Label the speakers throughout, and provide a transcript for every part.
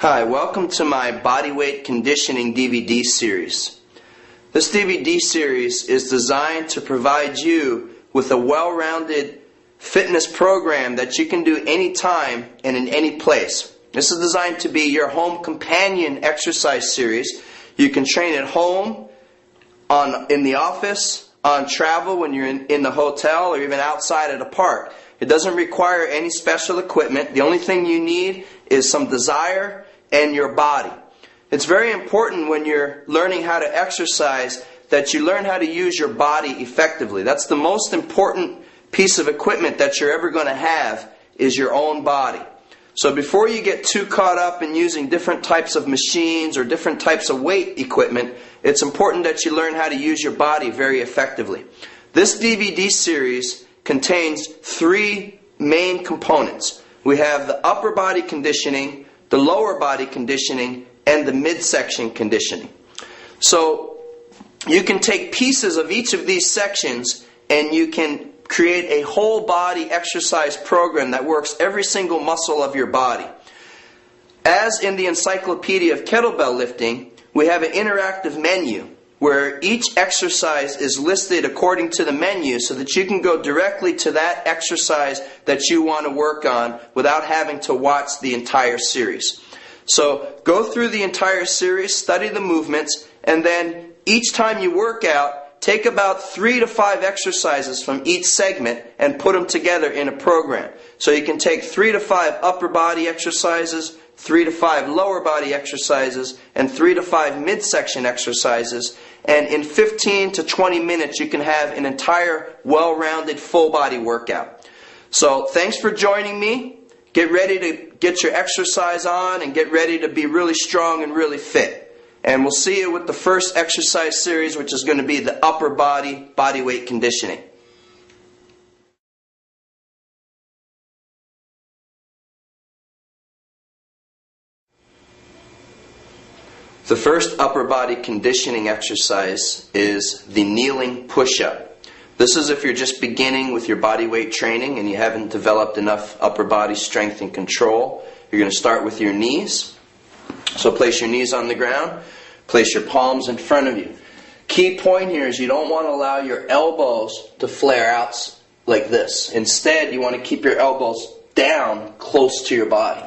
Speaker 1: Hi, welcome to my Bodyweight Conditioning DVD series. This DVD series is designed to provide you with a well-rounded fitness program that you can do anytime and in any place. This is designed to be your home companion exercise series. You can train at home, in the office, on travel when you're in the hotel, or even outside at a park. It doesn't require any special equipment. The only thing you need is some desire and your body. It's very important when you're learning how to exercise that you learn how to use your body effectively. That's the most important piece of equipment that you're ever going to have, is your own body. So before you get too caught up in using different types of machines or different types of weight equipment, it's important that you learn how to use your body very effectively. This DVD series contains three main components. We have the upper body conditioning, the lower body conditioning, and the midsection conditioning. So you can take pieces of each of these sections and you can create a whole body exercise program that works every single muscle of your body. As in the Encyclopedia of Kettlebell Lifting, we have an interactive menu where each exercise is listed according to the menu so that you can go directly to that exercise that you want to work on without having to watch the entire series. So go through the entire series, study the movements, and then each time you work out, take about 3 to 5 exercises from each segment and put them together in a program. So you can take 3 to 5 upper body exercises, 3 to 5 lower body exercises, and 3 to 5 midsection exercises. And in 15 to 20 minutes you can have an entire well-rounded full body workout. So thanks for joining me. Get ready to get your exercise on and get ready to be really strong and really fit. And we'll see you with the first exercise series, which is going to be the upper body weight conditioning. The first upper body conditioning exercise is the kneeling push-up. This is if you're just beginning with your body weight training and you haven't developed enough upper body strength and control. You're going to start with your knees. So place your knees on the ground. Place your palms in front of you. Key point here is you don't want to allow your elbows to flare out like this. Instead, you want to keep your elbows down close to your body.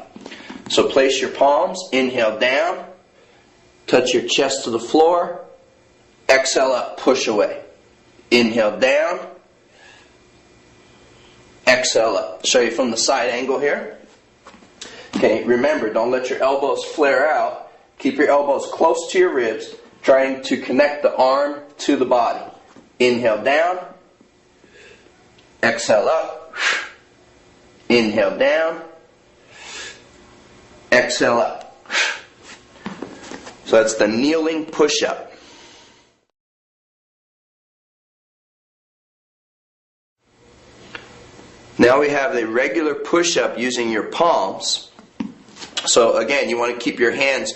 Speaker 1: So place your palms, inhale down, touch your chest to the floor, exhale up, push away. Inhale down, exhale up. Show you from the side angle here. Okay, remember, don't let your elbows flare out. Keep your elbows close to your ribs, trying to connect the arm to the body. Inhale down, exhale up, inhale down, exhale up. So that's the kneeling push-up. Now we have the regular push-up using your palms. So again, you want to keep your hands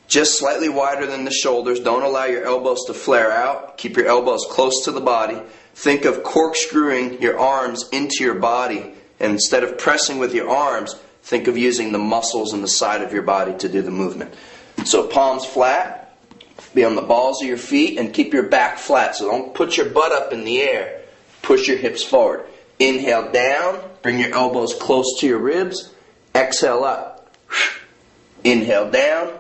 Speaker 1: just slightly wider than the shoulders. Don't allow your elbows to flare out. Keep your elbows close to the body. Think of corkscrewing your arms into your body. And instead of pressing with your arms, think of using the muscles in the side of your body to do the movement. So palms flat. Be on the balls of your feet and keep your back flat. So don't put your butt up in the air. Push your hips forward. Inhale down. Bring your elbows close to your ribs. Exhale up. Inhale down.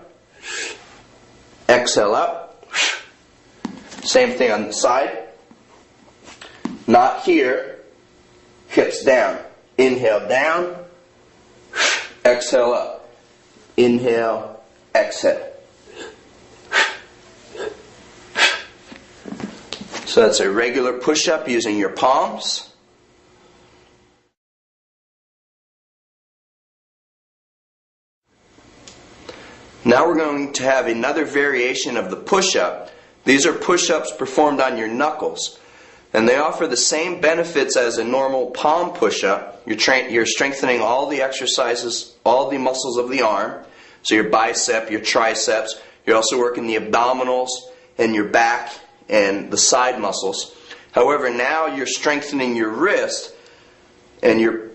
Speaker 1: Exhale up. Same thing on the side. Not here. Hips down. Inhale down. Exhale up. Inhale. Exhale. So that's a regular push-up using your palms. Now we're going to have another variation of the push-up. These are push-ups performed on your knuckles. And they offer the same benefits as a normal palm push-up. You're strengthening all the exercises, all the muscles of the arm. So your bicep, your triceps. You're also working the abdominals and your back and the side muscles. However, now you're strengthening your wrist, and you're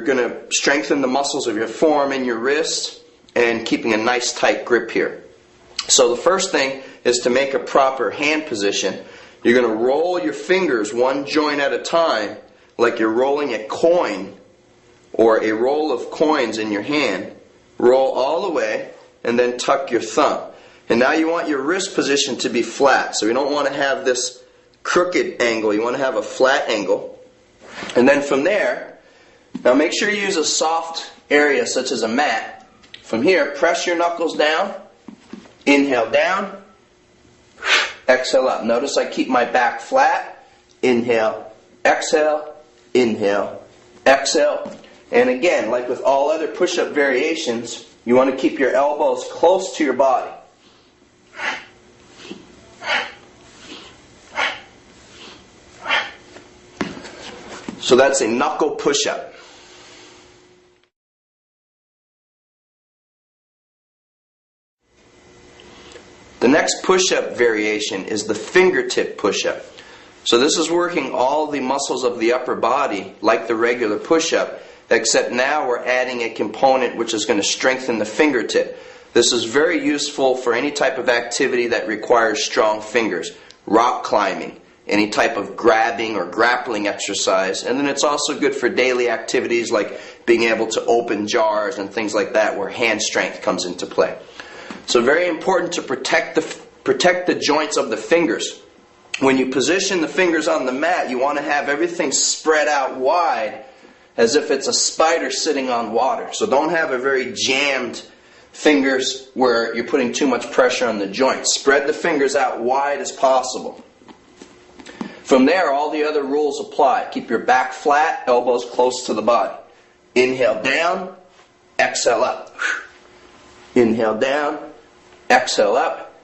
Speaker 1: going to strengthen the muscles of your forearm and your wrist, and keeping a nice tight grip here. So the first thing is to make a proper hand position. You're going to roll your fingers one joint at a time, like you're rolling a coin or a roll of coins in your hand. Roll all the way and then tuck your thumb. And now you want your wrist position to be flat. So you don't want to have this crooked angle. You want to have a flat angle. And then from there, now make sure you use a soft area such as a mat. From here, press your knuckles down. Inhale down. Exhale up. Notice I keep my back flat. Inhale, exhale, inhale, exhale. And again, like with all other push-up variations, you want to keep your elbows close to your body. So that's a knuckle push-up. The next push-up variation is the fingertip push-up. So this is working all the muscles of the upper body like the regular push-up, except now we're adding a component which is going to strengthen the fingertip. This is very useful for any type of activity that requires strong fingers. Rock climbing, any type of grabbing or grappling exercise. And then it's also good for daily activities like being able to open jars and things like that where hand strength comes into play. So very important to protect the joints of the fingers. When you position the fingers on the mat, you want to have everything spread out wide as if it's a spider sitting on water. So don't have a very jammed fingers where you're putting too much pressure on the joints. Spread the fingers out wide as possible. From there, all the other rules apply. Keep your back flat, elbows close to the body. Inhale down, exhale up. Inhale down, exhale up.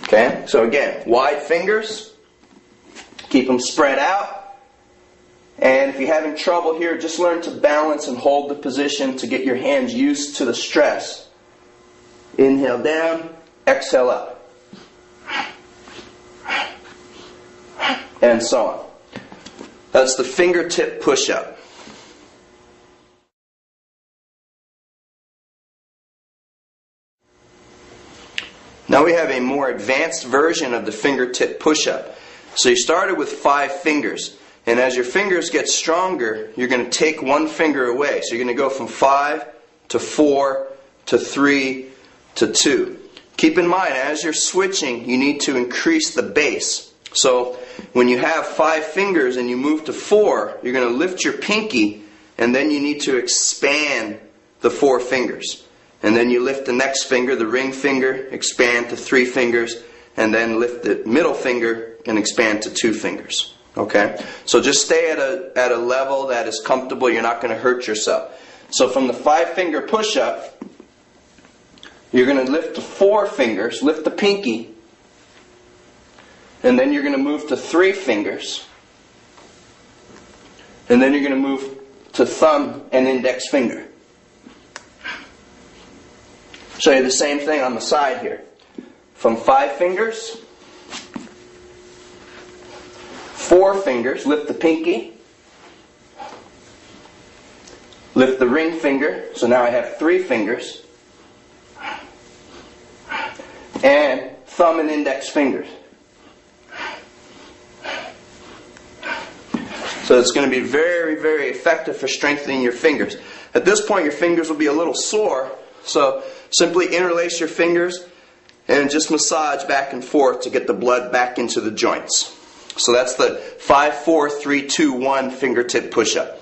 Speaker 1: Okay, so again, wide fingers. Keep them spread out. And if you're having trouble here, just learn to balance and hold the position to get your hands used to the stress. Inhale down, exhale up. And so on. That's the fingertip push-up. Now we have a more advanced version of the fingertip push-up. So you started with 5 fingers. And as your fingers get stronger, you're going to take one finger away. So you're going to go from 5 to 4 to 3 to 2. Keep in mind, as you're switching, you need to increase the base. So when you have 5 fingers and you move to 4, you're going to lift your pinky and then you need to expand the 4 fingers. And then you lift the next finger, the ring finger, expand to 3 fingers, and then lift the middle finger and expand to 2 fingers. Okay? So just stay at a level that is comfortable. You're not going to hurt yourself. So from the 5-finger push-up, you're going to lift the 4 fingers, lift the pinky, and then you're going to move to 3 fingers, and then you're going to move to thumb and index finger. Show you the same thing on the side here. From 5 fingers, 4 fingers, lift the pinky, lift the ring finger, so now I have 3 fingers, and thumb and index fingers. So it's going to be very, very effective for strengthening your fingers. At this point your fingers will be a little sore, so simply interlace your fingers and just massage back and forth to get the blood back into the joints. So that's the 5, 4, 3, 2, 1 fingertip push-up.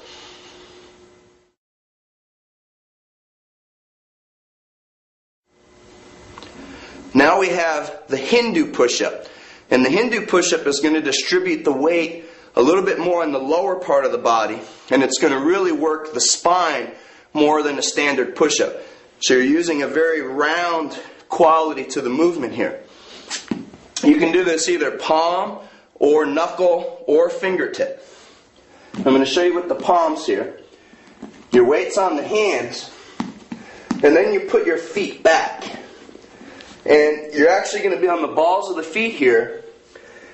Speaker 1: Now we have the Hindu push-up. And the Hindu push-up is going to distribute the weight a little bit more in the lower part of the body, and it's going to really work the spine more than a standard push-up. So you're using a very round quality to the movement here. You can do this either palm or knuckle or fingertip. I'm going to show you with the palms here. Your weight's on the hands, and then you put your feet back. And you're actually going to be on the balls of the feet here,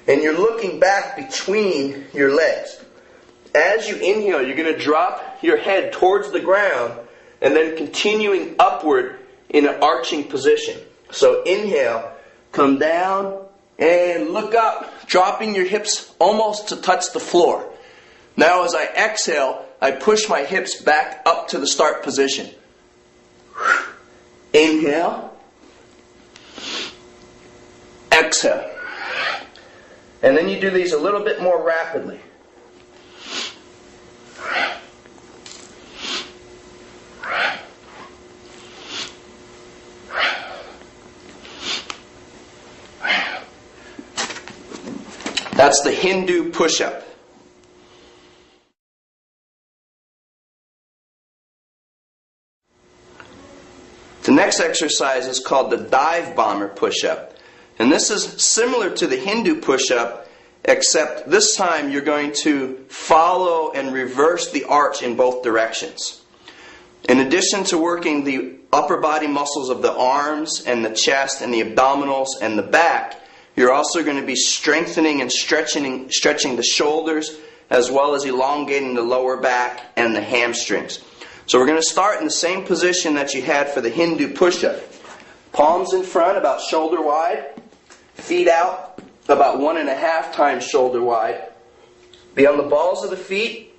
Speaker 1: and you're looking back between your legs. as you inhale, you're going to drop your head towards the ground and then continuing upward in an arching position. So inhale, come down and look up, dropping your hips almost to touch the floor. Now as I exhale, I push my hips back up to the start position. Inhale, exhale. And then you do these a little bit more rapidly. That's the Hindu push-up. The next exercise is called the dive bomber push-up. And this is similar to the Hindu push-up, except this time you're going to follow and reverse the arch in both directions. In addition to working the upper body muscles of the arms and the chest and the abdominals and the back, you're also going to be strengthening and stretching the shoulders, as well as elongating the lower back and the hamstrings. So we're going to start in the same position that you had for the Hindu push-up. Palms in front, about shoulder wide. Feet out, about 1.5 times shoulder wide. Be on the balls of the feet,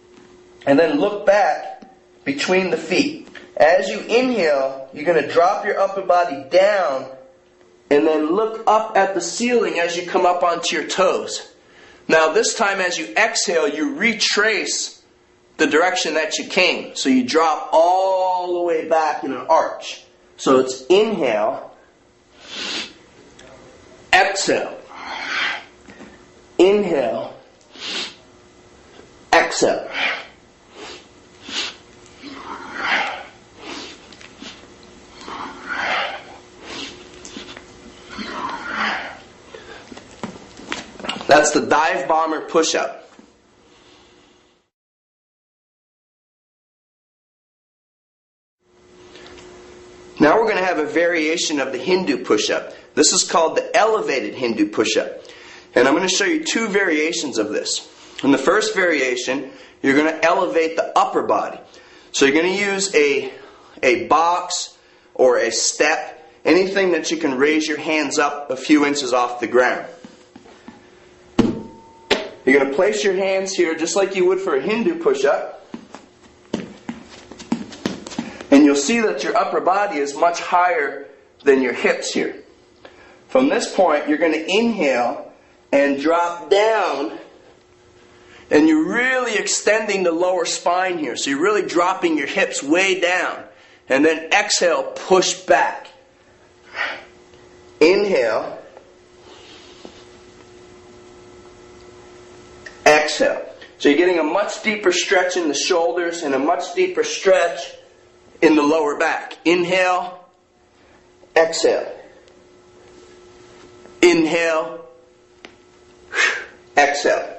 Speaker 1: and then look back between the feet. As you inhale, you're going to drop your upper body down, and then look up at the ceiling as you come up onto your toes. Now this time as you exhale, you retrace the direction that you came. So you drop all the way back in an arch. So it's inhale, exhale, inhale, exhale. That's the dive bomber push-up. Now we're going to have a variation of the Hindu push-up. This is called the elevated Hindu push-up. And I'm going to show you 2 variations of this. In the first variation, you're going to elevate the upper body. So you're going to use a box or a step, anything that you can raise your hands up a few inches off the ground. You're going to place your hands here just like you would for a Hindu push-up. And you'll see that your upper body is much higher than your hips here. From this point, you're going to inhale and drop down. And you're really extending the lower spine here. So you're really dropping your hips way down. And then exhale, push back. Inhale. Exhale. So you're getting a much deeper stretch in the shoulders and a much deeper stretch in the lower back. Inhale, exhale. Inhale, exhale.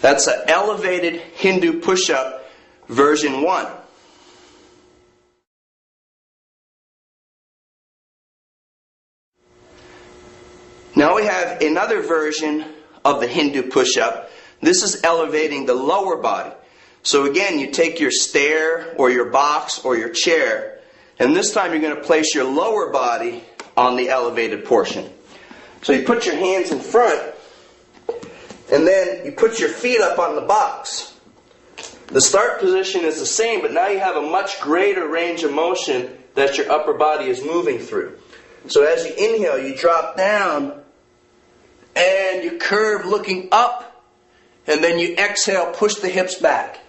Speaker 1: That's an elevated Hindu push-up version 1. Now we have another version of the Hindu push-up. This is elevating the lower body. So again, you take your stair or your box or your chair, and this time you're going to place your lower body on the elevated portion. So you put your hands in front, and then you put your feet up on the box. The start position is the same, but now you have a much greater range of motion that your upper body is moving through. So as you inhale, you drop down, and you curve looking up, and then you exhale, push the hips back.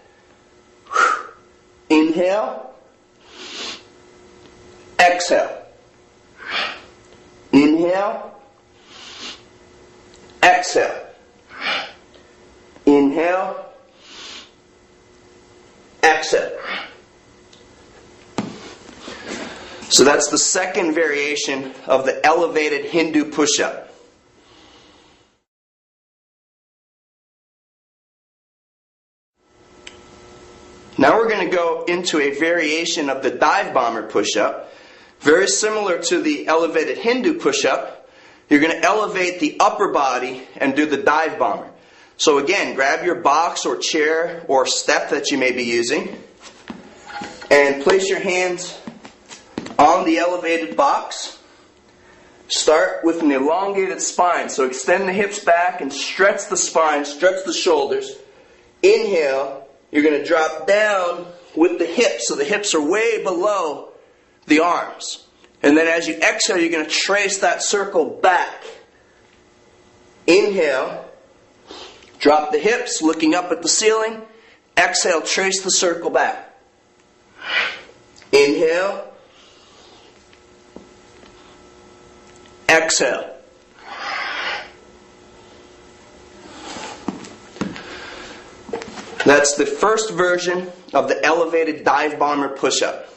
Speaker 1: Inhale, exhale. Inhale, exhale. Inhale, exhale. So that's the second variation of the elevated Hindu push-up. Now we're going to go into a variation of the dive bomber push-up. Very similar to the elevated Hindu push-up. You're going to elevate the upper body and do the dive bomber. So again, grab your box or chair or step that you may be using and place your hands on the elevated box. Start with an elongated spine. So extend the hips back and stretch the spine, stretch the shoulders. Inhale, you're going to drop down with the hips, so the hips are way below the arms. And then as you exhale, you're going to trace that circle back. Inhale, drop the hips, looking up at the ceiling. Exhale, trace the circle back. Inhale. Exhale. That's the first version of the elevated dive bomber push-up.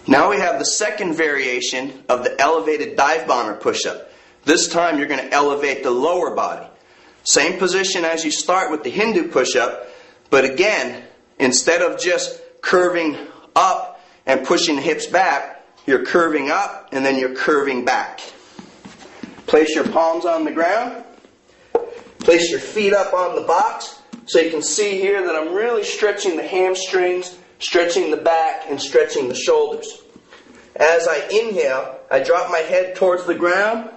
Speaker 1: Now we have the second variation of the elevated dive bomber push-up. This time you're going to elevate the lower body. Same position as you start with the Hindu push-up, but again, instead of just curving up and pushing the hips back, you're curving up and then you're curving back. Place your palms on the ground. Place your feet up on the box so you can see here that I'm really stretching the hamstrings, stretching the back, and stretching the shoulders. As I inhale, I drop my head towards the ground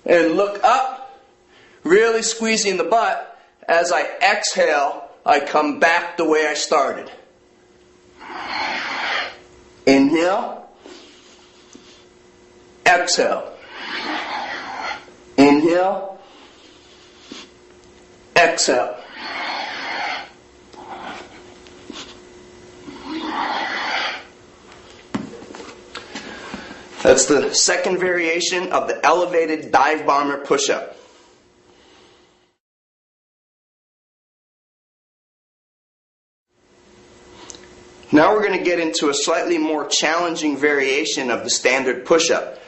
Speaker 1: and look up, really squeezing the butt. As I exhale, I come back the way I started. Inhale. Exhale. Inhale. Exhale. That's the second variation of the elevated dive bomber push-up. Now we're going to get into a slightly more challenging variation of the standard push-up.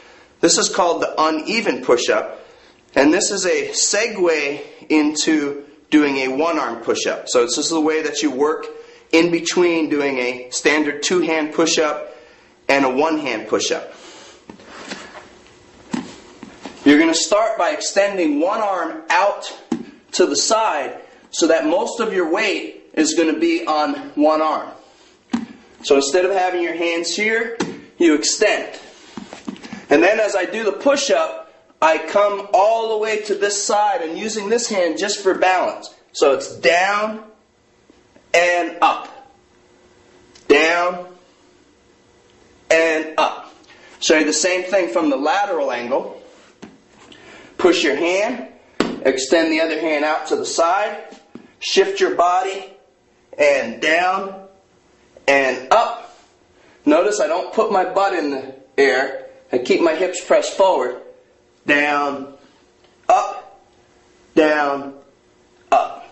Speaker 1: This is called the uneven push-up, and this is a segue into doing a one-arm push-up. So this is the way that you work in between doing a standard two-hand push-up and a one-hand push-up. You're going to start by extending one arm out to the side so that most of your weight is going to be on one arm. So instead of having your hands here, you extend. And then as I do the push-up, I come all the way to this side and using this hand just for balance. So it's down and up. Down and up. Show you the same thing from the lateral angle. Push your hand, extend the other hand out to the side, shift your body, and down and up. Notice I don't put my butt in the air. I keep my hips pressed forward. Down, up, down, up.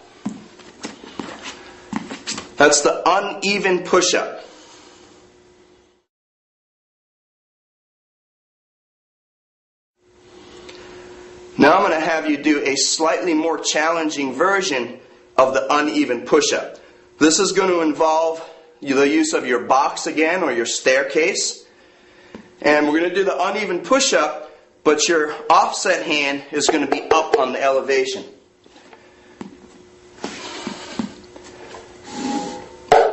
Speaker 1: That's the uneven push-up. Now I'm going to have you do a slightly more challenging version of the uneven push-up. This is going to involve the use of your box again or your staircase. And we're going to do the uneven push-up, but your offset hand is going to be up on the elevation.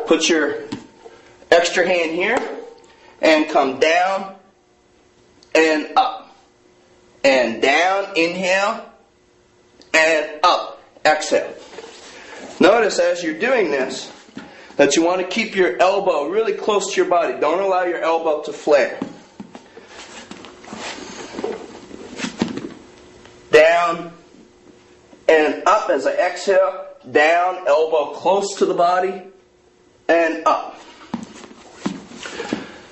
Speaker 1: Put your extra hand here and come down and up. And down, inhale, and up, exhale. Notice as you're doing this that you want to keep your elbow really close to your body. Don't allow your elbow to flare. Down and up as I exhale. Down, elbow close to the body, and up.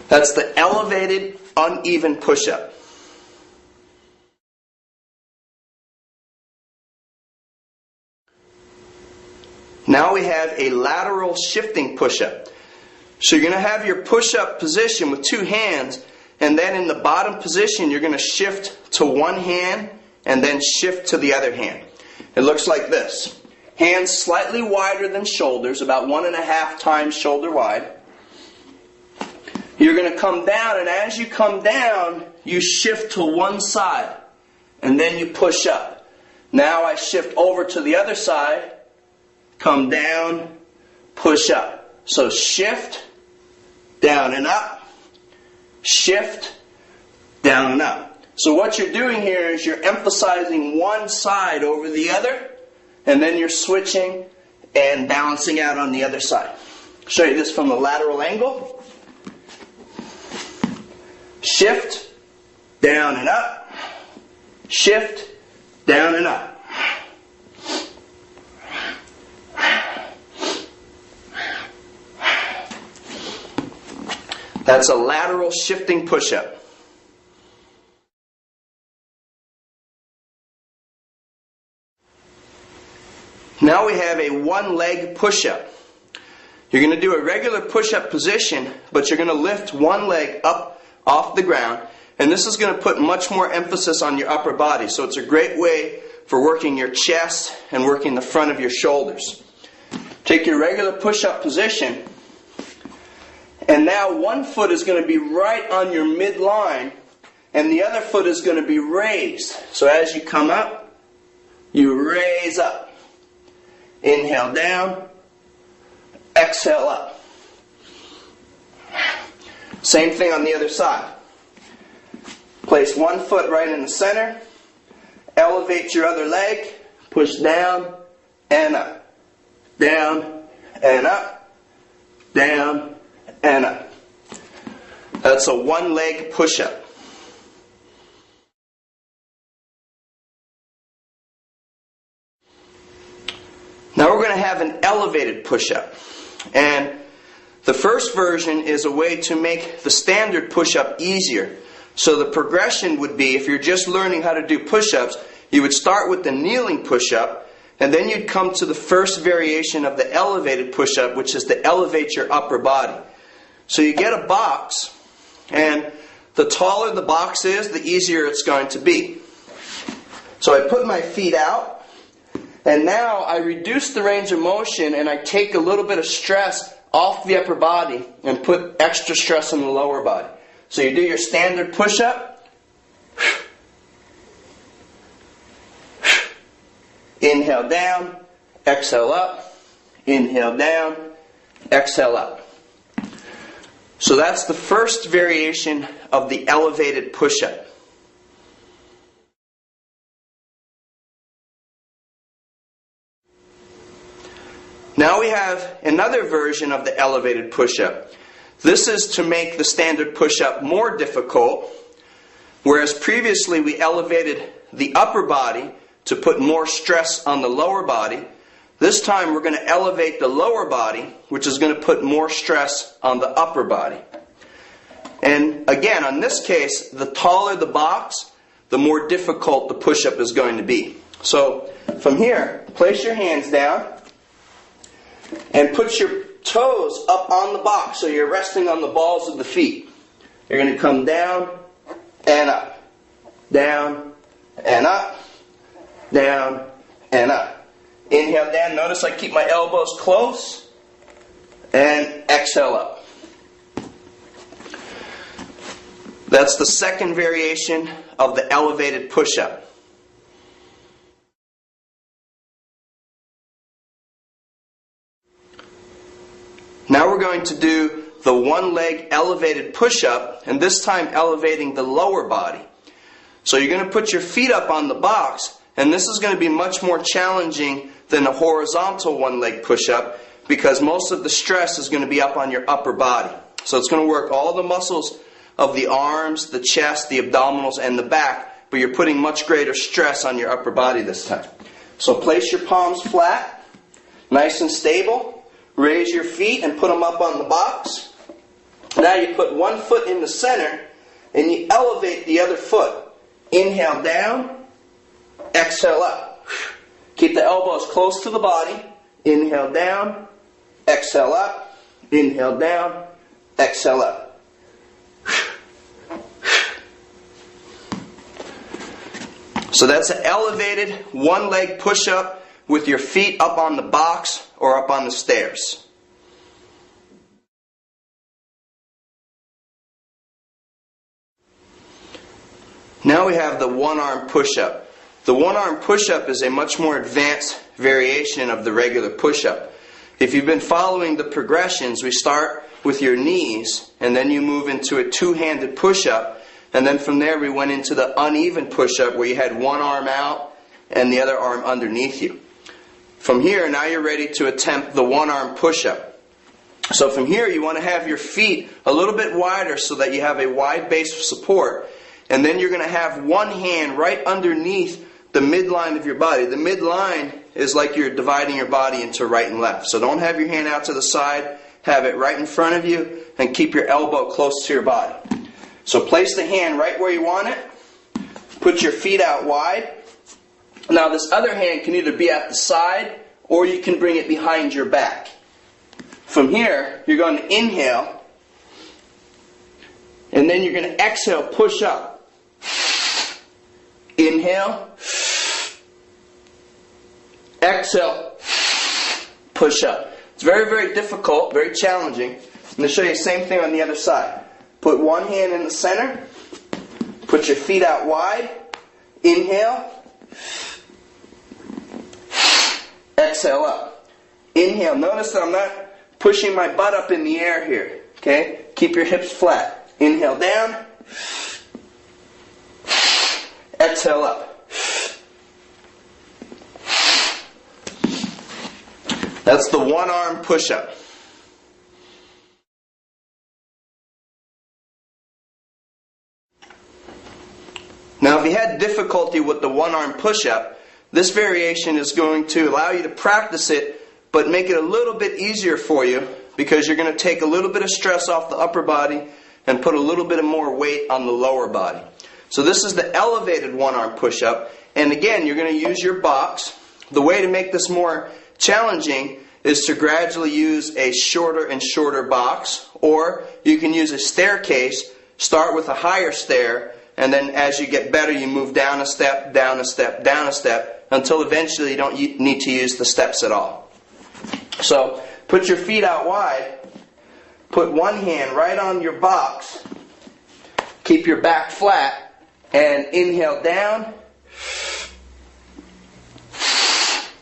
Speaker 1: That's the elevated, uneven push-up. Now we have a lateral shifting push-up. So you're going to have your push-up position with two hands, and then in the bottom position you're going to shift to one hand and then shift to the other hand. It looks like this. Hands slightly wider than shoulders, about 1.5 times shoulder wide. you're going to come down, and as you come down, you shift to one side, and then you push up. Now I shift over to the other side, come down, push up. So shift, down and up, shift, down and up. So what you're doing here is you're emphasizing one side over the other, and then you're switching and balancing out on the other side. I'll show you this from the lateral angle. Shift, down and up, shift, down and up. That's a lateral shifting push-up. Now we have a one-leg push-up. You're going to do a regular push-up position, but you're going to lift one leg up off the ground, and this is going to put much more emphasis on your upper body. So it's a great way for working your chest and working the front of your shoulders. Take your regular push-up position, and now one foot is going to be right on your midline, and the other foot is going to be raised. So as you come up, you raise up. Inhale down, exhale up. Same thing on the other side. Place one foot right in the center, elevate your other leg, push down and up, down and up, down and up. That's a one-leg push-up. Now we're going to have an elevated push-up. And the first version is a way to make the standard push-up easier. So the progression would be, if you're just learning how to do push-ups, you would start with the kneeling push-up, and then you'd come to the first variation of the elevated push-up, which is to elevate your upper body. So you get a box, and the taller the box is, the easier it's going to be. So I put my feet out, and now I reduce the range of motion, and I take a little bit of stress off the upper body and put extra stress on the lower body. So you do your standard push-up. Inhale down, exhale up. Inhale down, exhale up. So that's the first variation of the elevated push-up. Now we have another version of the elevated push-up. This is to make the standard push-up more difficult, whereas previously we elevated the upper body to put more stress on the lower body. This time we're going to elevate the lower body, which is going to put more stress on the upper body. And again, on this case, the taller the box, the more difficult the push-up is going to be. So from here, place your hands down and put your toes up on the box so you're resting on the balls of the feet. You're going to come down and up, down and up, down and up. Inhale down. Notice I keep my elbows close, and exhale up. That's the second variation of the elevated push-up. Now we're going to do the one-leg elevated push-up, and this time elevating the lower body. So you're going to put your feet up on the box, and this is going to be much more challenging than a horizontal one-leg push-up because most of the stress is going to be up on your upper body. So it's going to work all the muscles of the arms, the chest, the abdominals, and the back, but you're putting much greater stress on your upper body this time. So place your palms flat, nice and stable. Raise your feet and put them up on the box. Now you put one foot in the center and you elevate the other foot. Inhale down, exhale up. Keep the elbows close to the body. Inhale down, exhale up. Inhale down, exhale up. So that's an elevated one-leg push-up with your feet up on the box or up on the stairs. Now we have the one-arm push-up. The one-arm push-up is a much more advanced variation of the regular push-up. If you've been following the progressions, we start with your knees, and then you move into a two-handed push-up, and then from there we went into the uneven push-up where you had one arm out and the other arm underneath you. From here, now you're ready to attempt the one-arm push-up. So from here, you want to have your feet a little bit wider so that you have a wide base of support. And then you're going to have one hand right underneath the midline of your body. The midline is like you're dividing your body into right and left. So don't have your hand out to the side. Have it right in front of you and keep your elbow close to your body. So place the hand right where you want it. Put your feet out wide. Now this other hand can either be at the side or you can bring it behind your back. From here, you're going to inhale. And then you're going to exhale, push up. Inhale. Exhale. Push up. It's very, very difficult, very challenging. I'm going to show you the same thing on the other side. Put one hand in the center. Put your feet out wide. Inhale. Exhale up. Inhale. Notice that I'm not pushing my butt up in the air here. Okay? Keep your hips flat. Inhale down. Exhale up. That's the one-arm push-up. Now, if you had difficulty with the one-arm push-up, this variation is going to allow you to practice it, but make it a little bit easier for you because you're going to take a little bit of stress off the upper body and put a little bit of more weight on the lower body. So this is the elevated one-arm push-up. And again, you're going to use your box. The way to make this more challenging is to gradually use a shorter and shorter box. Or you can use a staircase, start with a higher stair, and then as you get better, you move down a step, down a step, down a step, until eventually you don't need to use the steps at all. So put your feet out wide. Put one hand right on your box. Keep your back flat. And inhale down.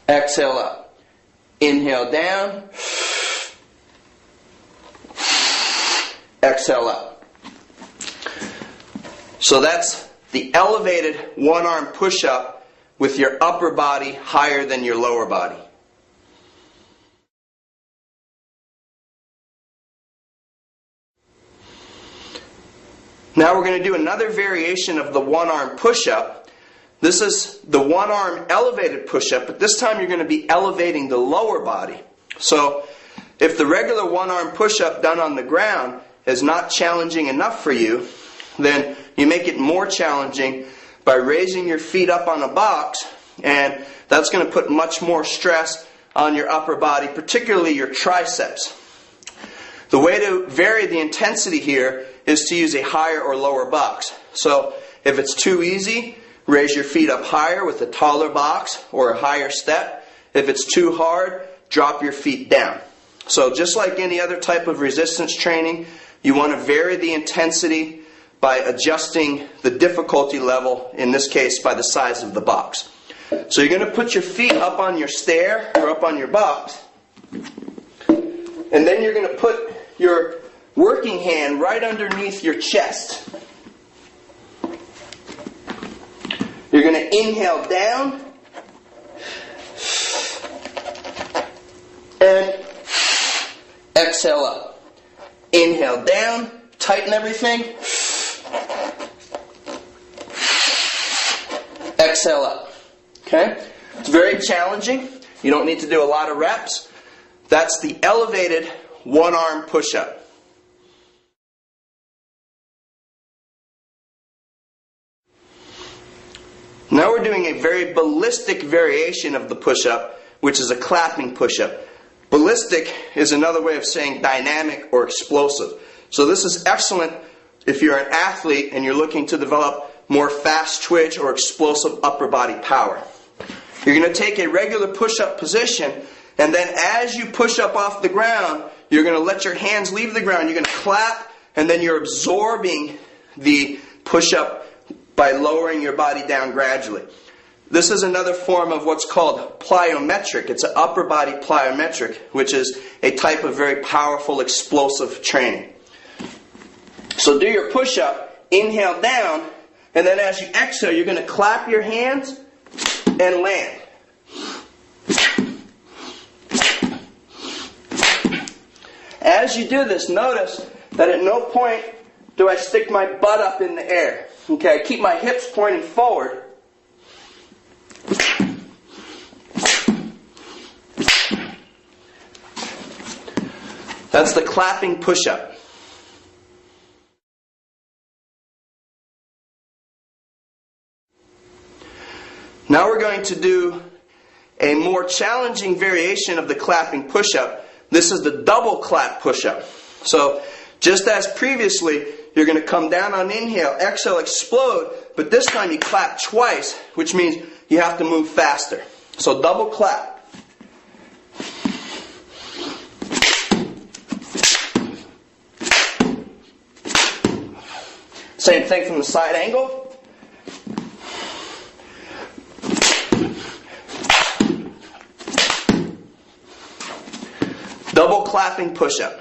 Speaker 1: Exhale up. Inhale down. Exhale up. So that's the elevated one-arm push-up with your upper body higher than your lower body. Now we're going to do another variation of the one-arm push-up. This is the one-arm elevated push-up, but this time you're going to be elevating the lower body. So if the regular one-arm push-up done on the ground is not challenging enough for you, then you make it more challenging by raising your feet up on a box, and that's going to put much more stress on your upper body, particularly your triceps. The way to vary the intensity here is to use a higher or lower box. So if it's too easy, raise your feet up higher with a taller box or a higher step. If it's too hard, drop your feet down. So just like any other type of resistance training, you want to vary the intensity by adjusting the difficulty level, in this case by the size of the box. So you're going to put your feet up on your stair or up on your box, and then you're going to put your working hand right underneath your chest. You're going to inhale down and exhale up. Inhale down, tighten everything. Exhale up. Okay? It's very challenging. You don't need to do a lot of reps. That's the elevated one-arm push-up. Now we're doing a very ballistic variation of the push-up, which is a clapping push-up. Ballistic is another way of saying dynamic or explosive. So this is excellent if you're an athlete and you're looking to develop more fast twitch or explosive upper body power. You're going to take a regular push-up position, and then as you push up off the ground, you're going to let your hands leave the ground. You're going to clap, and then you're absorbing the push-up by lowering your body down gradually. This is another form of what's called plyometric. It's an upper body plyometric, which is a type of very powerful explosive training. So do your push-up, inhale down, and then as you exhale, you're going to clap your hands and land. As you do this, notice that at no point do I stick my butt up in the air. Okay, I keep my hips pointing forward. That's the clapping push-up. Now we're going to do a more challenging variation of the clapping push-up. This is the double clap push-up. So just as previously, you're going to come down on inhale, exhale, explode, but this time you clap twice, which means you have to move faster. So double clap. Same thing from the side angle. Double clapping push-up.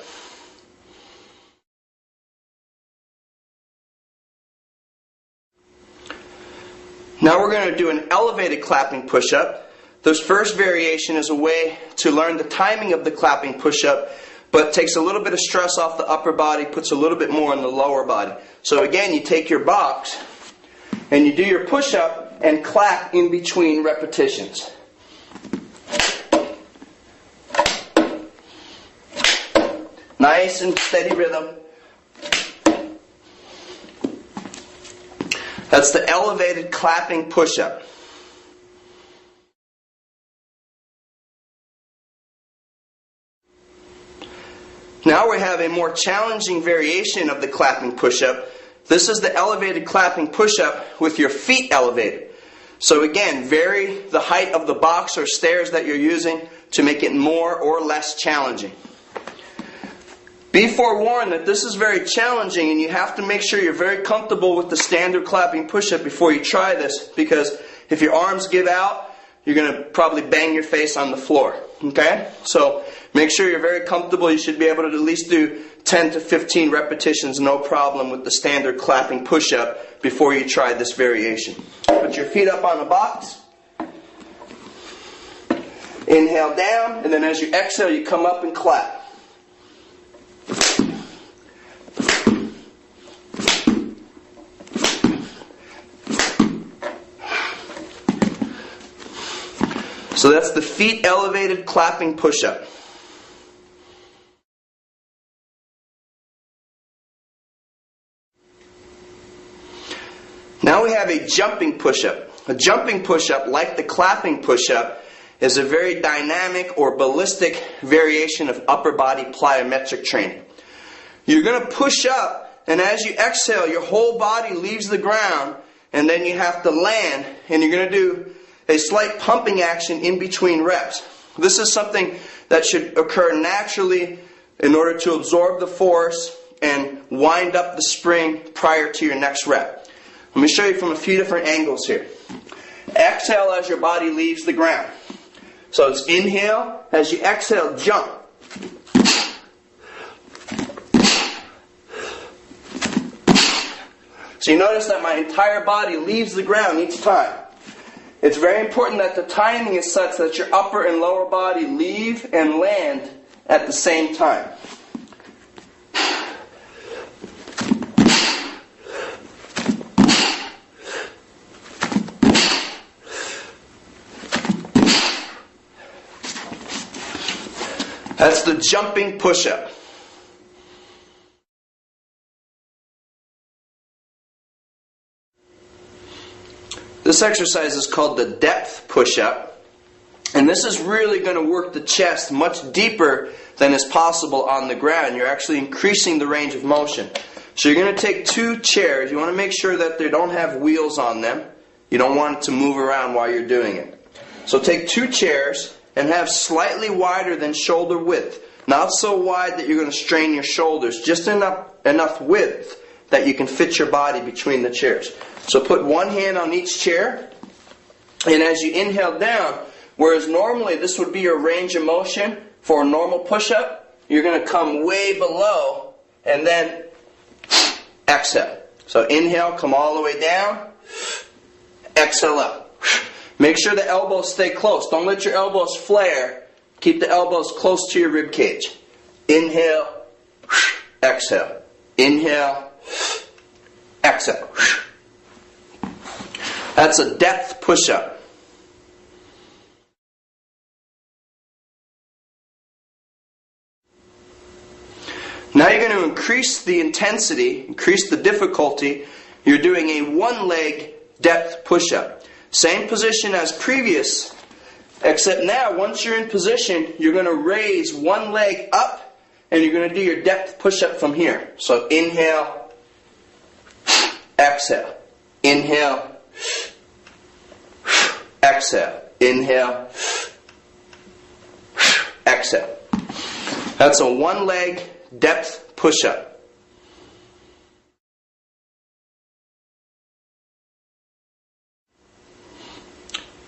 Speaker 1: Now we're going to do an elevated clapping push-up. This first variation is a way to learn the timing of the clapping push-up, but takes a little bit of stress off the upper body, puts a little bit more in the lower body. So again, you take your box and you do your push-up and clap in between repetitions. Nice and steady rhythm. That's the elevated clapping push-up. Now we have a more challenging variation of the clapping push-up. This is the elevated clapping push-up with your feet elevated. So again, vary the height of the box or stairs that you're using to make it more or less challenging. Be forewarned that this is very challenging and you have to make sure you're very comfortable with the standard clapping push-up before you try this, because if your arms give out, you're going to probably bang your face on the floor. Okay? So make sure you're very comfortable. You should be able to at least do 10 to 15 repetitions, no problem, with the standard clapping push-up before you try this variation. Put your feet up on the box. Inhale down, and then as you exhale, you come up and clap. So that's the feet elevated clapping push-up. Now we have a jumping push-up. A jumping push-up, like the clapping push-up, is a very dynamic or ballistic variation of upper body plyometric training. You're going to push up, and as you exhale, your whole body leaves the ground, and then you have to land, and you're going to do a slight pumping action in between reps. This is something that should occur naturally in order to absorb the force and wind up the spring prior to your next rep. Let me show you from a few different angles here. Exhale as your body leaves the ground. So it's inhale, as you exhale, jump. So you notice that my entire body leaves the ground each time. It's very important that the timing is such that your upper and lower body leave and land at the same time. That's the jumping push-up. This exercise is called the depth push-up, and this is really going to work the chest much deeper than is possible on the ground. You're actually increasing the range of motion. So you're going to take two chairs. You want to make sure that they don't have wheels on them. You don't want it to move around while you're doing it. So take two chairs and have slightly wider than shoulder width. Not so wide that you're going to strain your shoulders, just enough width that you can fit your body between the chairs. So put one hand on each chair, and as you inhale down, whereas normally this would be your range of motion for a normal push-up, you're going to come way below and then exhale. So inhale, come all the way down, exhale up. Make sure the elbows stay close. Don't let your elbows flare. Keep the elbows close to your rib cage. Inhale, exhale. Inhale, exhale. That's a depth push-up. Now you're going to increase the intensity, increase the difficulty. You're doing a one-leg depth push-up. Same position as previous, except now once you're in position, you're going to raise one leg up and you're going to do your depth push-up from here. So inhale, exhale. Inhale, exhale. Inhale, exhale. That's a one-leg depth push-up.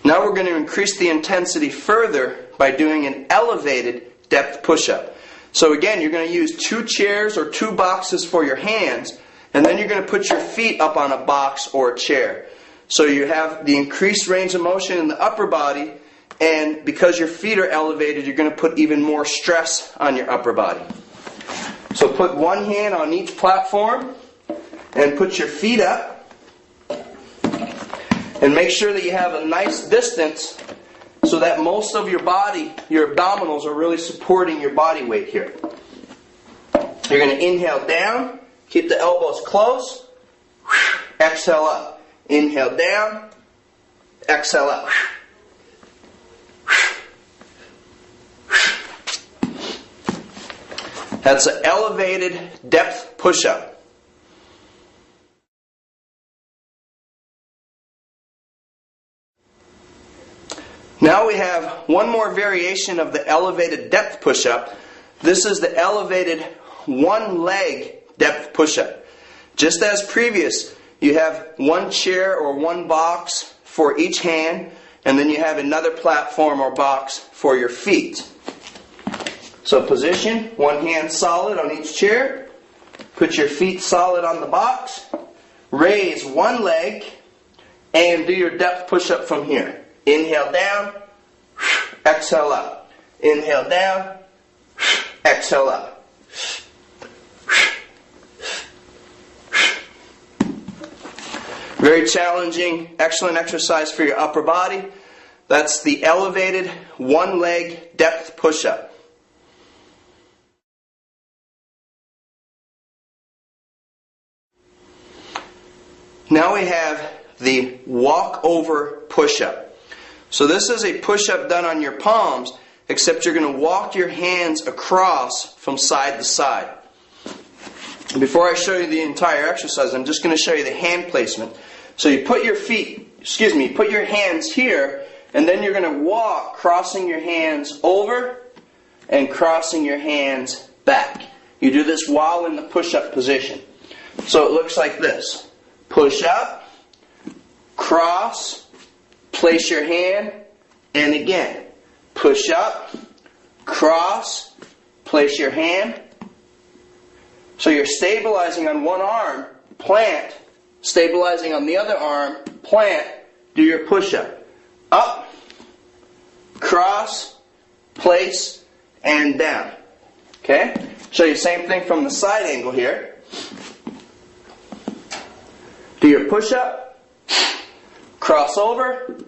Speaker 1: Now we're going to increase the intensity further by doing an elevated depth push-up. So again, you're going to use 2 chairs or 2 boxes for your hands, and then you're going to put your feet up on a box or a chair. So you have the increased range of motion in the upper body, and because your feet are elevated, you're going to put even more stress on your upper body. So put one hand on each platform and put your feet up. And make sure that you have a nice distance so that most of your body, your abdominals, are really supporting your body weight here. You're going to inhale down, keep the elbows close, exhale up. Inhale down, exhale up. That's an elevated depth push-up. Now we have one more variation of the elevated depth push-up. This is the elevated one-leg depth push-up. Just as previous, you have 1 chair or 1 box for each hand, and then you have another platform or box for your feet. So position, 1 hand solid on each chair. Put your feet solid on the box. Raise 1 leg and do your depth push-up from here. Inhale down, exhale up. Inhale down, exhale up. Very challenging, excellent exercise for your upper body. That's the elevated one-leg depth push-up. Now we have the walk-over push-up. So this is a push-up done on your palms, except you're going to walk your hands across from side to side. Before I show you the entire exercise, I'm just going to show you the hand placement. So you put your put your hands here, and then you're going to walk, crossing your hands over and crossing your hands back. You do this while in the push-up position. So it looks like this. Push up, cross, place your hand, and again, push up, cross, place your hand. So you're stabilizing on one arm, plant, stabilizing on the other arm, plant, do your push-up. Up, cross, place, and down. Okay? Show you the same thing from the side angle here. Do your push-up, cross over,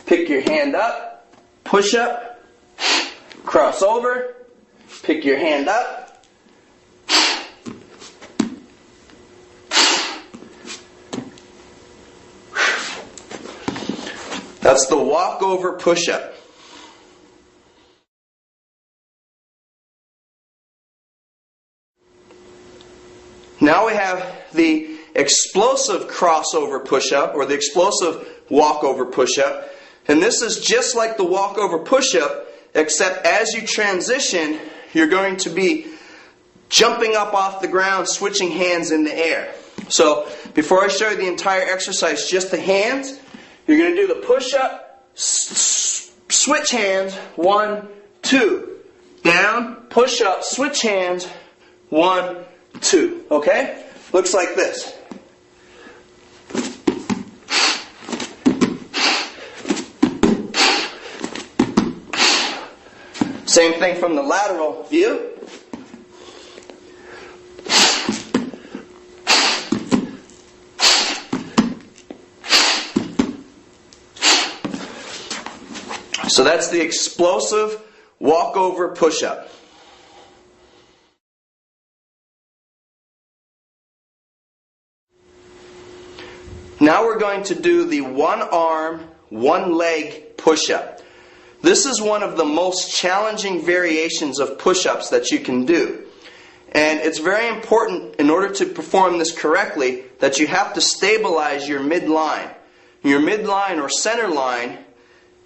Speaker 1: pick your hand up, push up, cross over, pick your hand up. That's the walk-over push-up. Now we have the explosive crossover push-up, or the explosive walk-over push-up. And this is just like the walk-over push-up, except as you transition, you're going to be jumping up off the ground, switching hands in the air. So before I show you the entire exercise, just the hands, you're going to do the push-up, switch hands, 1, 2. Down, push-up, switch hands, 1, 2. Okay? Looks like this. Same thing from the lateral view. So that's the explosive walkover push-up. Now we're going to do the one arm, one leg push-up. This is one of the most challenging variations of push-ups that you can do. And it's very important in order to perform this correctly that you have to stabilize your midline. Your midline or center line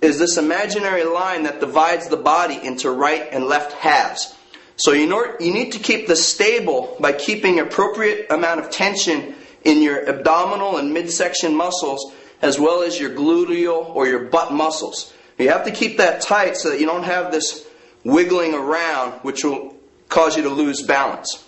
Speaker 1: is this imaginary line that divides the body into right and left halves. So you need to keep this stable by keeping appropriate amount of tension in your abdominal and midsection muscles as well as your gluteal or your butt muscles. You have to keep that tight so that you don't have this wiggling around, which will cause you to lose balance.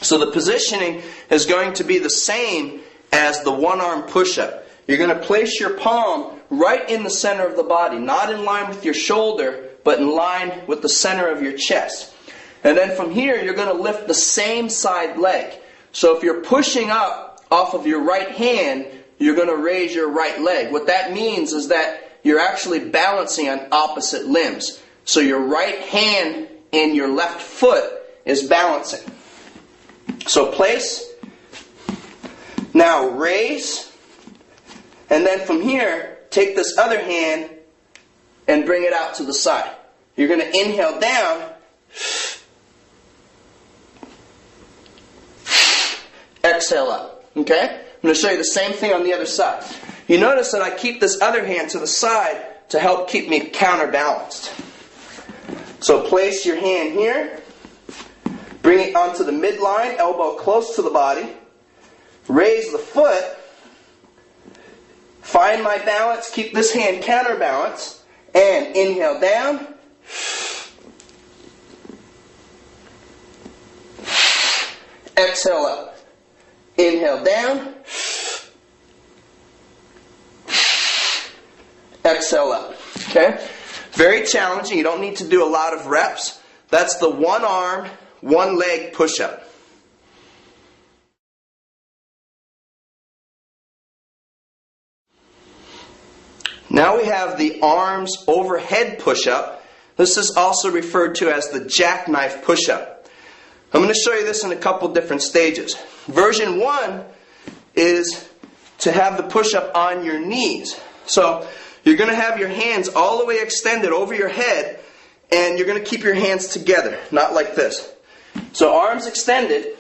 Speaker 1: So the positioning is going to be the same as the one-arm push-up. You're going to place your palm right in the center of the body, not in line with your shoulder, but in line with the center of your chest. And then from here, you're going to lift the same side leg. So if you're pushing up off of your right hand, you're going to raise your right leg. What that means is that you're actually balancing on opposite limbs. So your right hand and your left foot is balancing. So place, now raise, and then from here, take this other hand and bring it out to the side. You're going to inhale down, exhale up. Okay? I'm going to show you the same thing on the other side. You notice that I keep this other hand to the side to help keep me counterbalanced. So place your hand here, bring it onto the midline, elbow close to the body, raise the foot, find my balance, keep this hand counterbalanced, and inhale down, exhale up. Inhale down, exhale up. Okay? Very challenging. You don't need to do a lot of reps. That's the one arm, one leg push-up. Now we have the arms overhead push-up. This is also referred to as the jackknife push-up. I'm going to show you this in a couple different stages. Version 1 is to have the push-up on your knees. So you're going to have your hands all the way extended over your head, and you're going to keep your hands together, not like this. So arms extended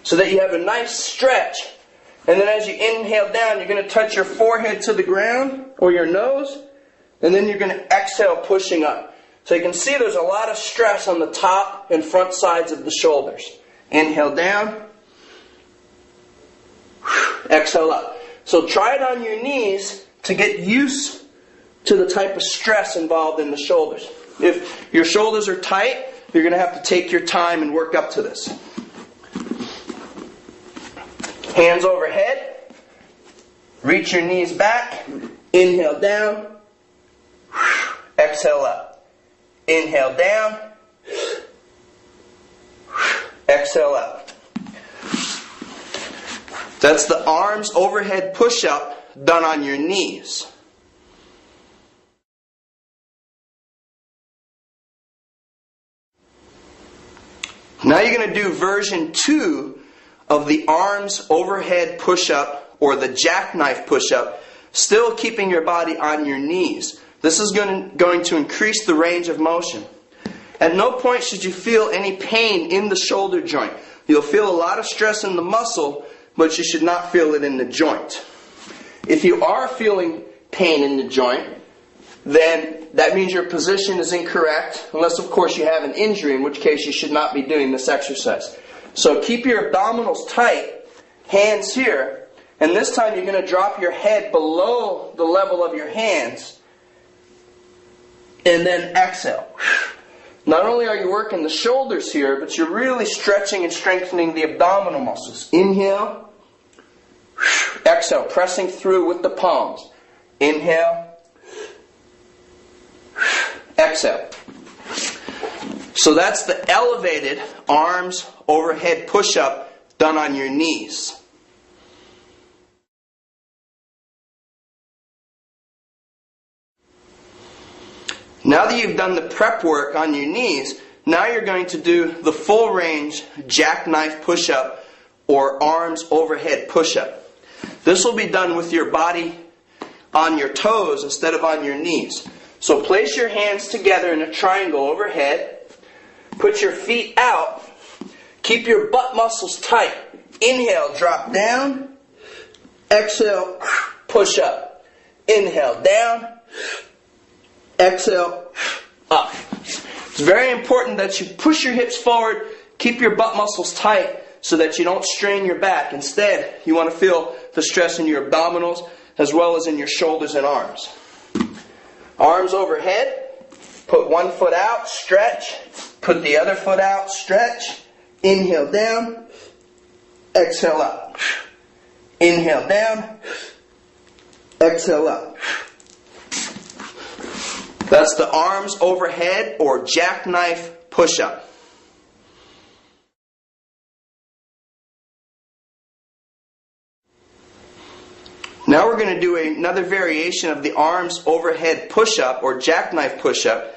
Speaker 1: so that you have a nice stretch. And then as you inhale down, you're going to touch your forehead to the ground or your nose, and then you're going to exhale pushing up. So you can see there's a lot of stress on the top and front sides of the shoulders. Inhale down, exhale up. So try it on your knees to get used to the type of stress involved in the shoulders. If your shoulders are tight, you're going to have to take your time and work up to this. Hands overhead, reach your knees back, inhale down, exhale up. Inhale down, exhale up. That's the arms overhead push-up done on your knees. Now you're going to do version 2 of the arms overhead push-up or the jackknife push-up, still keeping your body on your knees. This is going to increase the range of motion. At no point should you feel any pain in the shoulder joint. You'll feel a lot of stress in the muscle, but you should not feel it in the joint. If you are feeling pain in the joint, then that means your position is incorrect, unless of course you have an injury, in which case you should not be doing this exercise. So keep your abdominals tight, hands here, and this time you're going to drop your head below the level of your hands, and then exhale. Not only are you working the shoulders here, but you're really stretching and strengthening the abdominal muscles. Inhale, exhale, pressing through with the palms. Inhale, exhale. So that's the elevated arms overhead push-up done on your knees. Now that you've done the prep work on your knees, now you're going to do the full range jackknife push-up or arms overhead push-up. This will be done with your body on your toes instead of on your knees. So place your hands together in a triangle overhead. Put your feet out. Keep your butt muscles tight. Inhale, drop down. Exhale, push up. Inhale, down. Exhale, up. It's very important that you push your hips forward, keep your butt muscles tight so that you don't strain your back. Instead, you want to feel the stress in your abdominals as well as in your shoulders and arms. Arms overhead, put one foot out, stretch, put the other foot out, stretch, inhale down, exhale up. Inhale down, exhale up. That's the arms overhead or jackknife push-up. Now we're going to do another variation of the arms overhead push-up or jackknife push-up.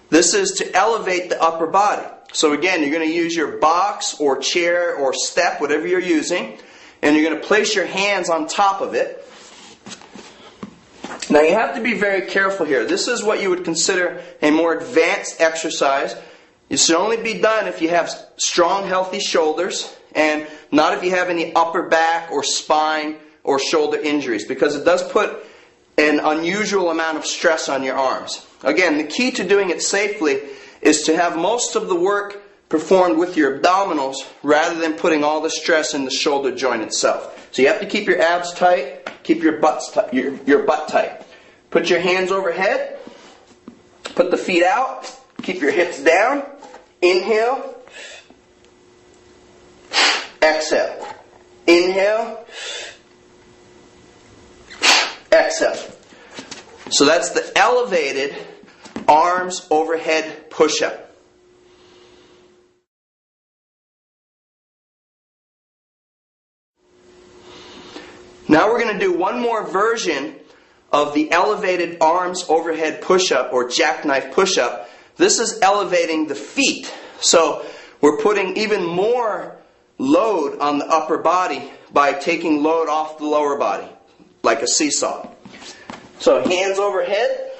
Speaker 1: This is to elevate the upper body. So again, you're going to use your box or chair or step, whatever you're using, and you're going to place your hands on top of it. Now you have to be very careful here. This is what you would consider a more advanced exercise. It should only be done if you have strong, healthy shoulders and not if you have any upper back or spine or shoulder injuries, because it does put an unusual amount of stress on your arms. Again, the key to doing it safely is to have most of the work performed with your abdominals rather than putting all the stress in the shoulder joint itself. So you have to keep your abs tight, keep your butt tight. Put your hands overhead, put the feet out, keep your hips down, inhale, exhale, inhale, exhale. So that's the elevated arms overhead push-up. Now we're going to do one more version of the elevated arms overhead push-up or jackknife push-up. This is elevating the feet. So we're putting even more load on the upper body by taking load off the lower body, like a seesaw. So hands overhead,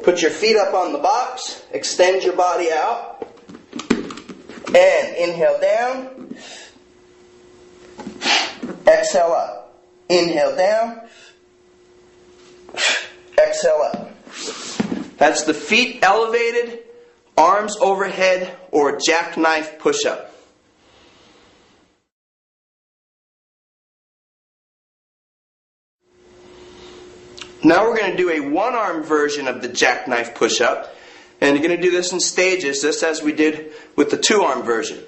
Speaker 1: put your feet up on the box, extend your body out, and inhale down, exhale up. Inhale down, exhale up. That's the feet elevated, arms overhead, or jackknife push-up. Now we're going to do a one-arm version of the jackknife push-up. And you're going to do this in stages, just as we did with the two-arm version.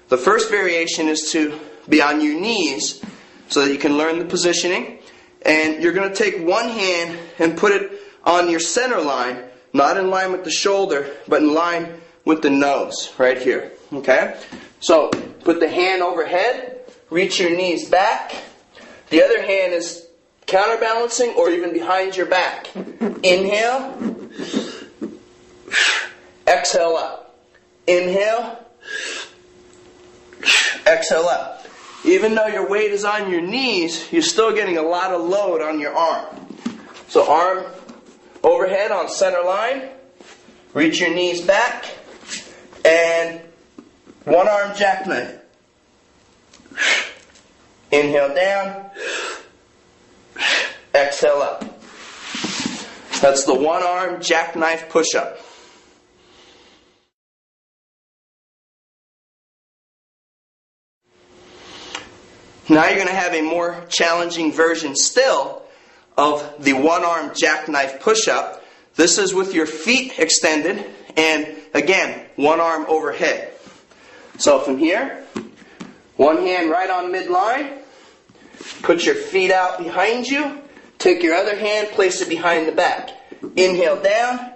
Speaker 1: The first variation is to be on your knees so that you can learn the positioning. And you're going to take one hand and put it on your center line, not in line with the shoulder, but in line with the nose, right here. Okay? So, put the hand overhead, reach your knees back. The other hand is counterbalancing or even behind your back. Inhale, exhale up. Inhale, exhale up. Even though your weight is on your knees, you're still getting a lot of load on your arm. So arm overhead on center line, reach your knees back, and one arm jackknife. Inhale down, exhale up. That's the one-arm jackknife push-up. Now you're going to have a more challenging version still of the one-arm jackknife push-up. This is with your feet extended and, again, one arm overhead. So from here, one hand right on midline, put your feet out behind you, take your other hand, place it behind the back. Inhale down,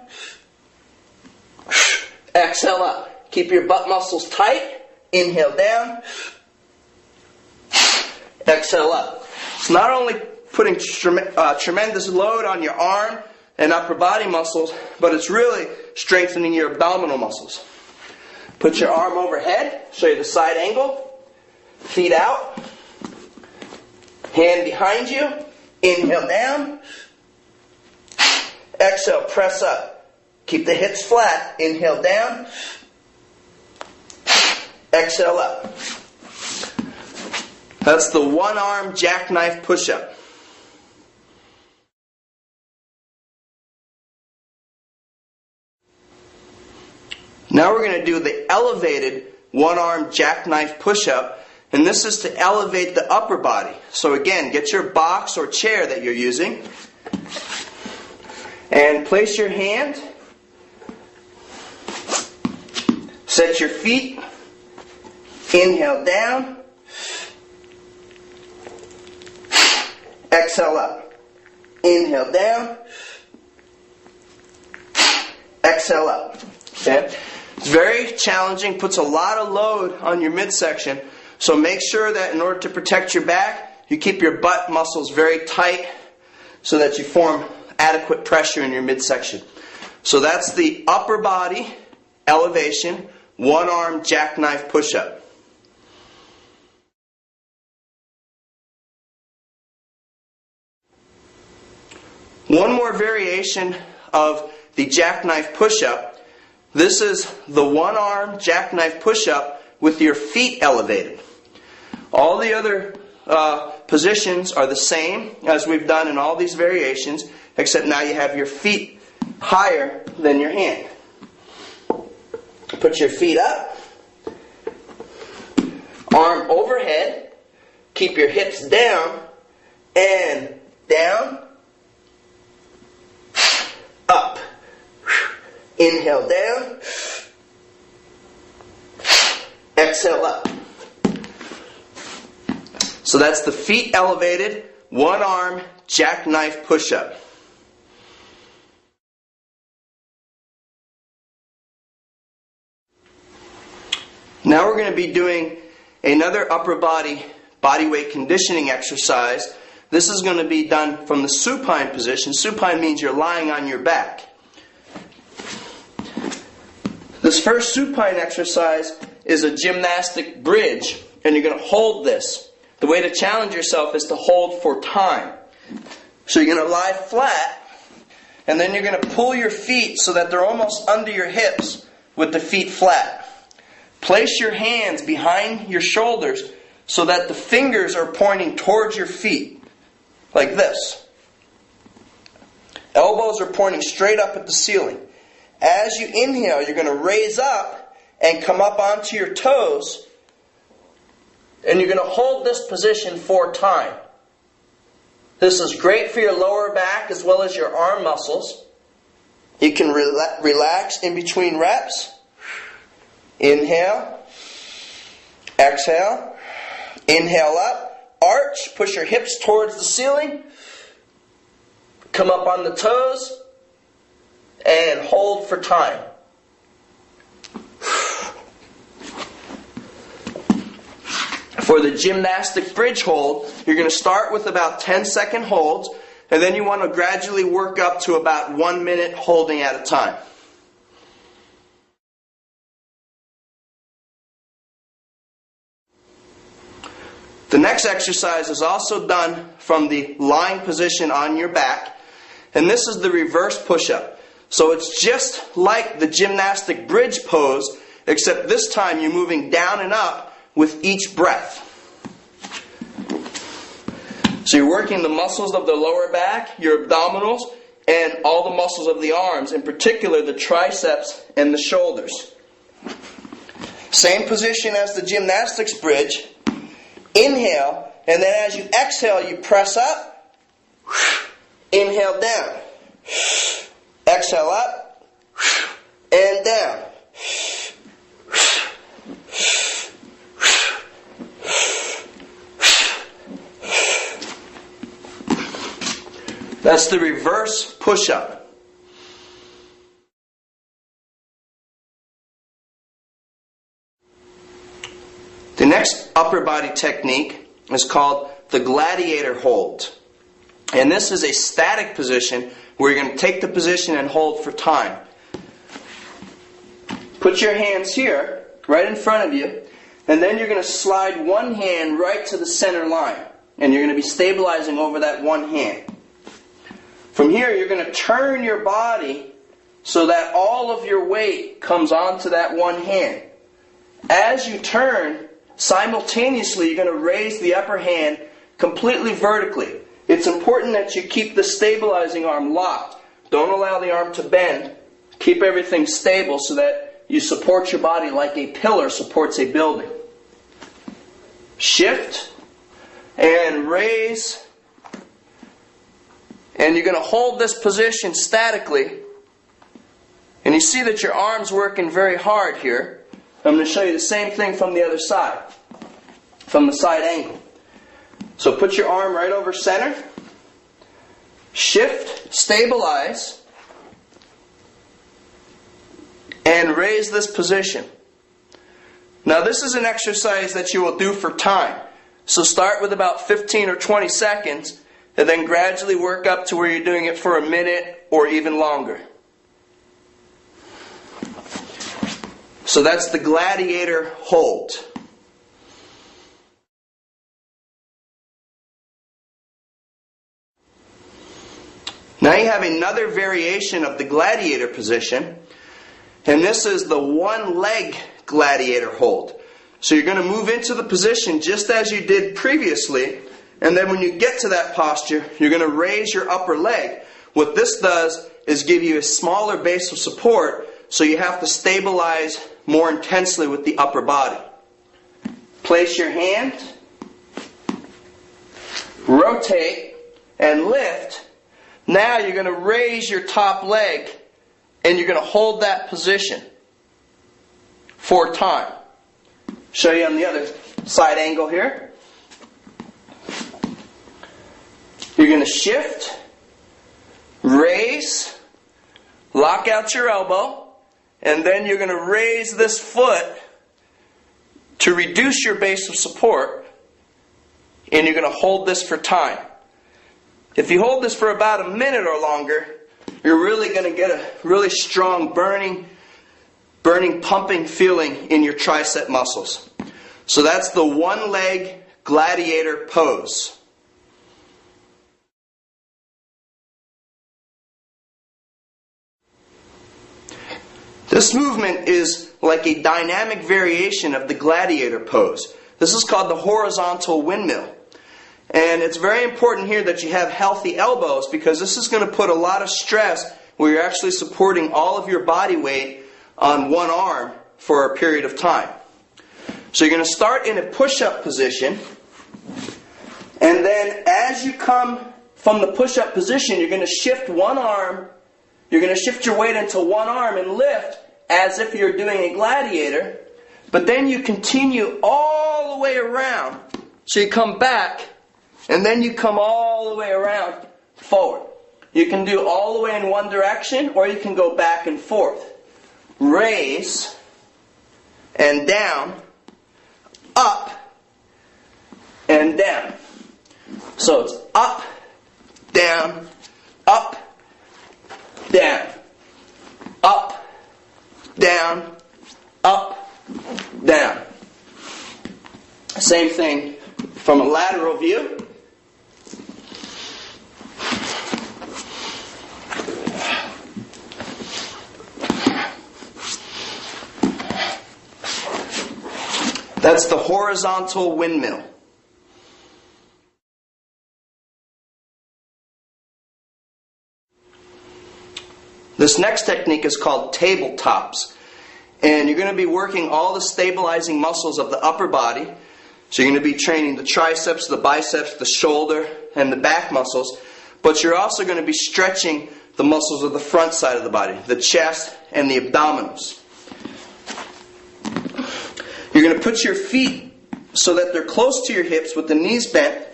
Speaker 1: exhale up. Keep your butt muscles tight, inhale down, exhale up. It's not only putting tremendous load on your arm and upper body muscles, but it's really strengthening your abdominal muscles. Put your arm overhead, show you the side angle, feet out, hand behind you, inhale down, exhale, press up. Keep the hips flat, inhale down, exhale up. That's the one-arm jackknife push-up. Now we're going to do the elevated one-arm jackknife push-up, and this is to elevate the upper body. So again, get your box or chair that you're using, and place your hand, set your feet, inhale down, exhale up, inhale down, exhale up. Okay? It's very challenging, puts a lot of load on your midsection, so make sure that in order to protect your back, you keep your butt muscles very tight so that you form adequate pressure in your midsection. So that's the upper body elevation, one-arm jackknife push-up. One more variation of the jackknife push-up. This is the one-arm jackknife push-up with your feet elevated. All the other positions are the same as we've done in all these variations, except now you have your feet higher than your hand. Put your feet up, arm overhead, keep your hips down, and down, up. Inhale down, exhale up. So that's the feet elevated, one-arm jackknife push-up. Now we're going to be doing another upper body weight conditioning exercise. This is going to be done from the supine position. Supine means you're lying on your back. This first supine exercise is a gymnastic bridge, and you're going to hold this. The way to challenge yourself is to hold for time. So you're going to lie flat, and then you're going to pull your feet so that they're almost under your hips with the feet flat. Place your hands behind your shoulders so that the fingers are pointing towards your feet, like this. Elbows are pointing straight up at the ceiling. As you inhale, you're going to raise up and come up onto your toes, and you're going to hold this position for time. This is great for your lower back as well as your arm muscles. You can relax in between reps. Inhale, exhale, inhale up, arch, push your hips towards the ceiling, come up on the toes, and hold for time. For the gymnastic bridge hold, you're going to start with about 10-second holds, and then you want to gradually work up to about 1 minute holding at a time. The next exercise is also done from the lying position on your back, and this is the reverse push-up. So it's just like the gymnastic bridge pose, except this time you're moving down and up with each breath. So you're working the muscles of the lower back, your abdominals, and all the muscles of the arms, in particular the triceps and the shoulders. Same position as the gymnastics bridge. Inhale, and then as you exhale, you press up. Inhale down. Exhale up and down. That's the reverse push-up. The next upper body technique is called the gladiator hold. And this is a static position where you're going to take the position and hold for time. Put your hands here, right in front of you, and then you're going to slide one hand right to the center line. And you're going to be stabilizing over that one hand. From here, you're going to turn your body so that all of your weight comes onto that one hand. As you turn, simultaneously, you're going to raise the upper hand completely vertically. It's important that you keep the stabilizing arm locked. Don't allow the arm to bend. Keep everything stable so that you support your body like a pillar supports a building. Shift and raise. And you're going to hold this position statically. And you see that your arm's working very hard here. I'm going to show you the same thing from the other side, from the side angle. So put your arm right over center. Shift, stabilize, and raise this position. Now this is an exercise that you will do for time. So start with about 15 or 20 seconds. And then gradually work up to where you're doing it for a minute or even longer. So that's the gladiator hold. Now you have another variation of the gladiator position. And this is the one leg gladiator hold. So you're going to move into the position just as you did previously. And then when you get to that posture, you're going to raise your upper leg. What this does is give you a smaller base of support, so you have to stabilize more intensely with the upper body. Place your hand, rotate, and lift. Now you're going to raise your top leg, and you're going to hold that position for time. Show you on the other side angle here. You're going to shift, raise, lock out your elbow, and then you're going to raise this foot to reduce your base of support, and you're going to hold this for time. If you hold this for about a minute or longer, you're really going to get a really strong burning, pumping feeling in your tricep muscles. So that's the one leg gladiator pose. This movement is like a dynamic variation of the gladiator pose. This is called the horizontal windmill. And it's very important here that you have healthy elbows, because this is going to put a lot of stress where you're actually supporting all of your body weight on one arm for a period of time. So you're going to start in a push-up position, and then as you come from the push-up position, you're going to shift one arm, you're going to shift your weight into one arm and lift as if you're doing a gladiator, but then you continue all the way around. So you come back, and then you come all the way around forward. You can do all the way in one direction, or you can go back and forth. Raise, and down, up, and down. So it's up, down, up, down, up, down, up, down. Same thing from a lateral view. That's the horizontal windmill. This next technique is called tabletops. And you're going to be working all the stabilizing muscles of the upper body. So you're going to be training the triceps, the biceps, the shoulder, and the back muscles. But you're also going to be stretching the muscles of the front side of the body, the chest and the abdominals. You're going to put your feet so that they're close to your hips with the knees bent.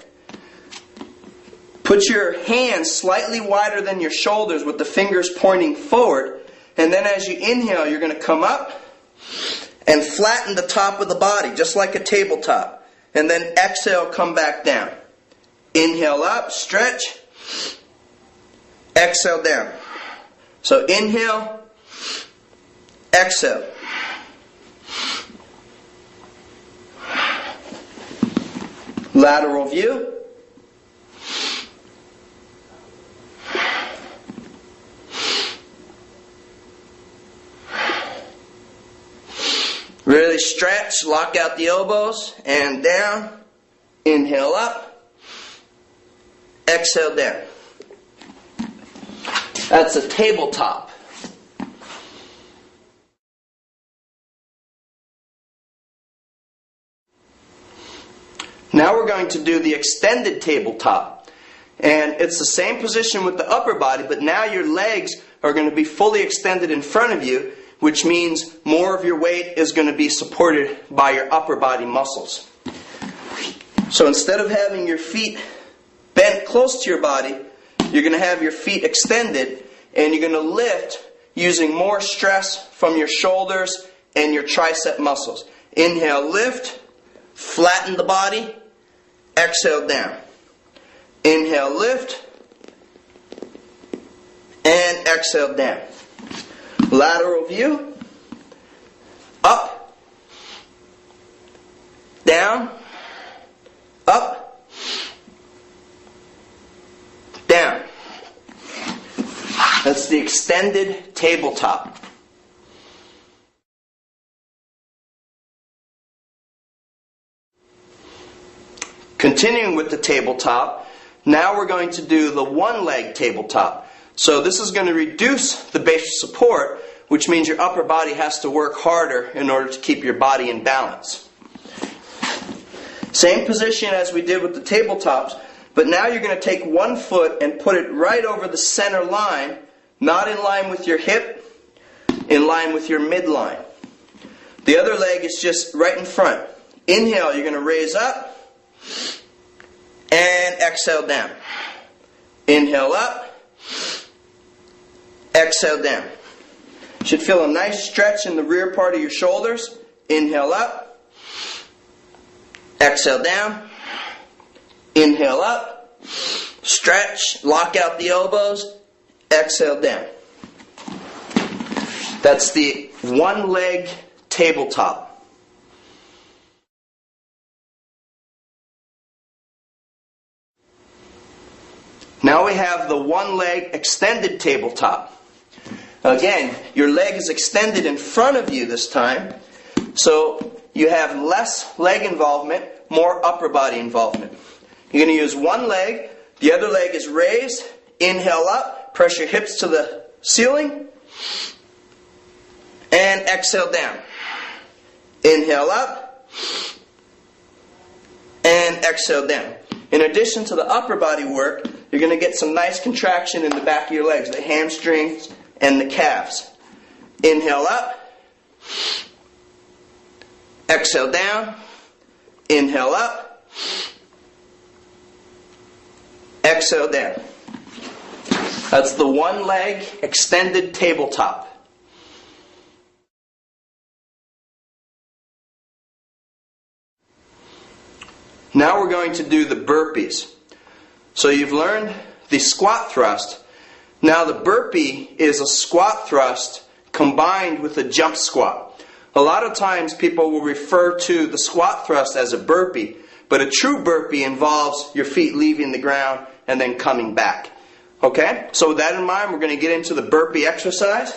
Speaker 1: Put your hands slightly wider than your shoulders with the fingers pointing forward. And then as you inhale, you're going to come up and flatten the top of the body, just like a tabletop. And then exhale, come back down. Inhale up, stretch. Exhale down. So inhale, exhale. Lateral view. Really stretch, lock out the elbows, and down. Inhale up. Exhale down. That's a tabletop. Now we're going to do the extended tabletop. And it's the same position with the upper body, but now your legs are going to be fully extended in front of you, which means more of your weight is going to be supported by your upper body muscles. So instead of having your feet bent close to your body, you're going to have your feet extended, and you're going to lift using more stress from your shoulders and your tricep muscles. Inhale, lift, flatten the body, exhale down. Inhale, lift, and exhale down. Lateral view, up, down, up, down. That's the extended tabletop. Continuing with the tabletop, now we're going to do the one-leg tabletop. So this is going to reduce the base of support, which means your upper body has to work harder in order to keep your body in balance. Same position as we did with the tabletops, but now you're going to take one foot and put it right over the center line, not in line with your hip, in line with your midline. The other leg is just right in front. Inhale, you're going to raise up, and exhale down. Inhale up, exhale down. You should feel a nice stretch in the rear part of your shoulders. Inhale up, exhale down, inhale up, stretch, lock out the elbows, exhale down. That's the one-leg tabletop. Now we have the one-leg extended tabletop. Again, your leg is extended in front of you this time, so you have less leg involvement, more upper body involvement. You're going to use one leg, the other leg is raised, inhale up, press your hips to the ceiling, and exhale down. Inhale up, and exhale down. In addition to the upper body work, you're going to get some nice contraction in the back of your legs, the hamstrings and the calves. Inhale up, exhale down, inhale up, exhale down. That's the one-leg extended tabletop. Now we're going to do the burpees. So you've learned the squat thrust. Now the burpee is a squat thrust combined with a jump squat. A lot of times people will refer to the squat thrust as a burpee, but a true burpee involves your feet leaving the ground and then coming back. Okay? So with that in mind, we're going to get into the burpee exercise.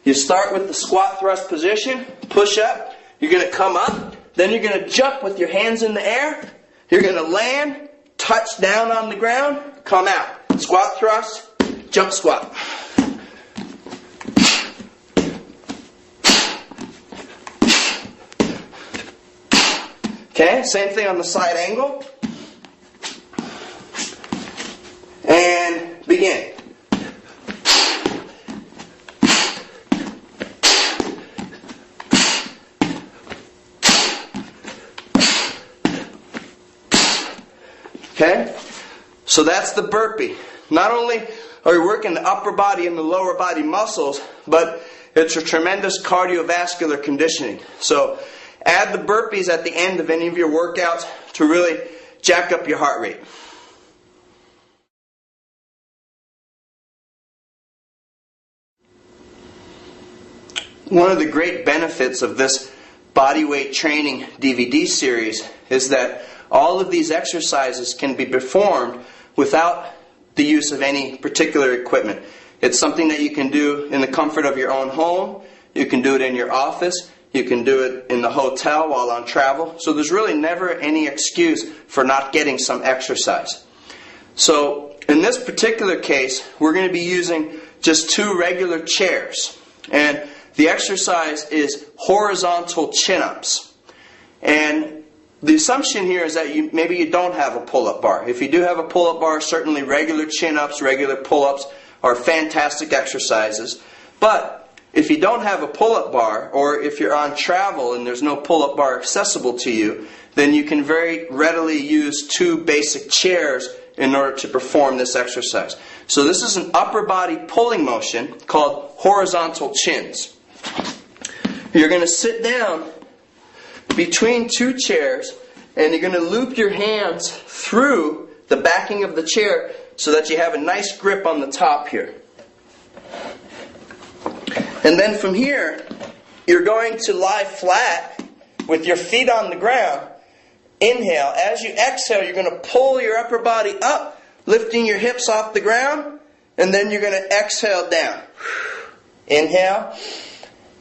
Speaker 1: You start with the squat thrust position, push up, you're going to come up, then you're going to jump with your hands in the air, you're going to land, touch down on the ground, come out. Squat thrust, jump squat. Okay, same thing on the side angle. And begin. Okay, so that's the burpee. Not only are you working the upper body and the lower body muscles, but it's a tremendous cardiovascular conditioning. So add the burpees at the end of any of your workouts to really jack up your heart rate. One of the great benefits of this bodyweight training DVD series is that all of these exercises can be performed without the use of any particular equipment. It's something that you can do in the comfort of your own home. You can do it in your office. You can do it in the hotel while on travel. So there's really never any excuse for not getting some exercise. So in this particular case, we're going to be using just 2 regular chairs. And the exercise is horizontal chin-ups. And the assumption here is that maybe you don't have a pull-up bar. If you do have a pull-up bar, certainly regular chin-ups, regular pull-ups are fantastic exercises. But if you don't have a pull-up bar, or if you're on travel and there's no pull-up bar accessible to you, then you can very readily use 2 basic chairs in order to perform this exercise. So this is an upper body pulling motion called horizontal chins. You're going to sit down between 2 chairs, and you're going to loop your hands through the backing of the chair so that you have a nice grip on the top here. And then from here, you're going to lie flat with your feet on the ground. Inhale. As you exhale, you're going to pull your upper body up, lifting your hips off the ground, and then you're going to exhale down. Inhale.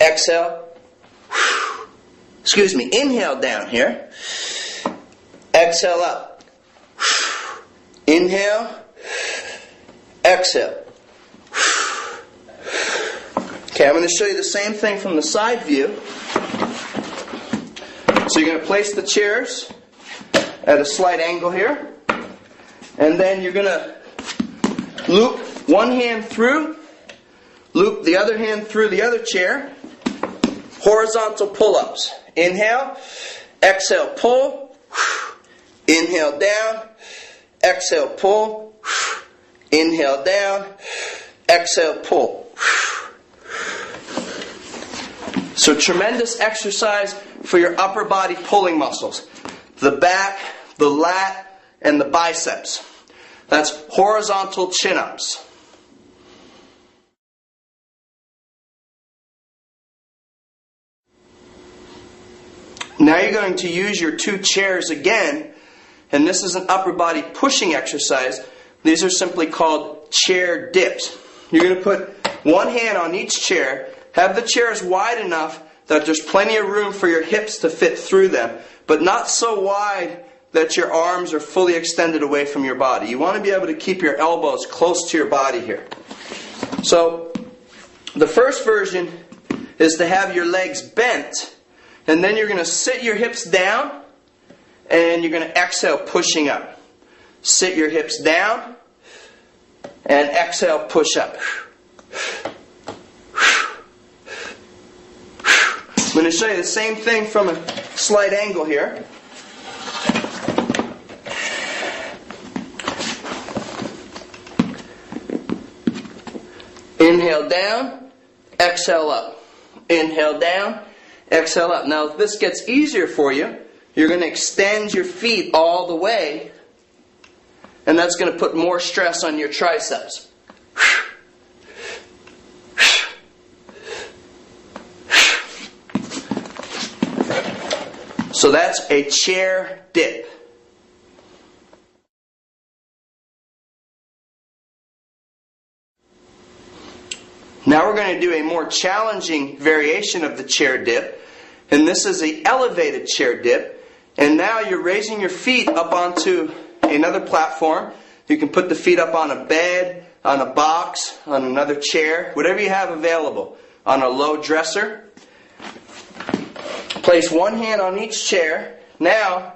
Speaker 1: Exhale. Excuse me. Inhale down here. Exhale up. Inhale. Exhale. Okay, I'm going to show you the same thing from the side view. So you're going to place the chairs at a slight angle here. And then you're going to loop one hand through, loop the other hand through the other chair. Horizontal pull-ups. Inhale, exhale, pull. Inhale down, exhale, pull. Inhale down, exhale, pull. So tremendous exercise for your upper body pulling muscles. The back, the lat, and the biceps. That's horizontal chin-ups. Now you're going to use your 2 chairs again, and this is an upper body pushing exercise. These are simply called chair dips. You're going to put one hand on each chair. Have the chairs wide enough that there's plenty of room for your hips to fit through them, but not so wide that your arms are fully extended away from your body. You want to be able to keep your elbows close to your body here. So the first version is to have your legs bent, and then you're going to sit your hips down, and you're going to exhale, pushing up. Sit your hips down, and exhale, push up. I'm going to show you the same thing from a slight angle here. Inhale down, exhale up. Inhale down, exhale up. Now if this gets easier for you, you're going to extend your feet all the way, and that's going to put more stress on your triceps. So that's a chair dip. Now we're going to do a more challenging variation of the chair dip. And this is an elevated chair dip. And now you're raising your feet up onto another platform. You can put the feet up on a bed, on a box, on another chair, whatever you have available. On a low dresser. Place one hand on each chair, Now,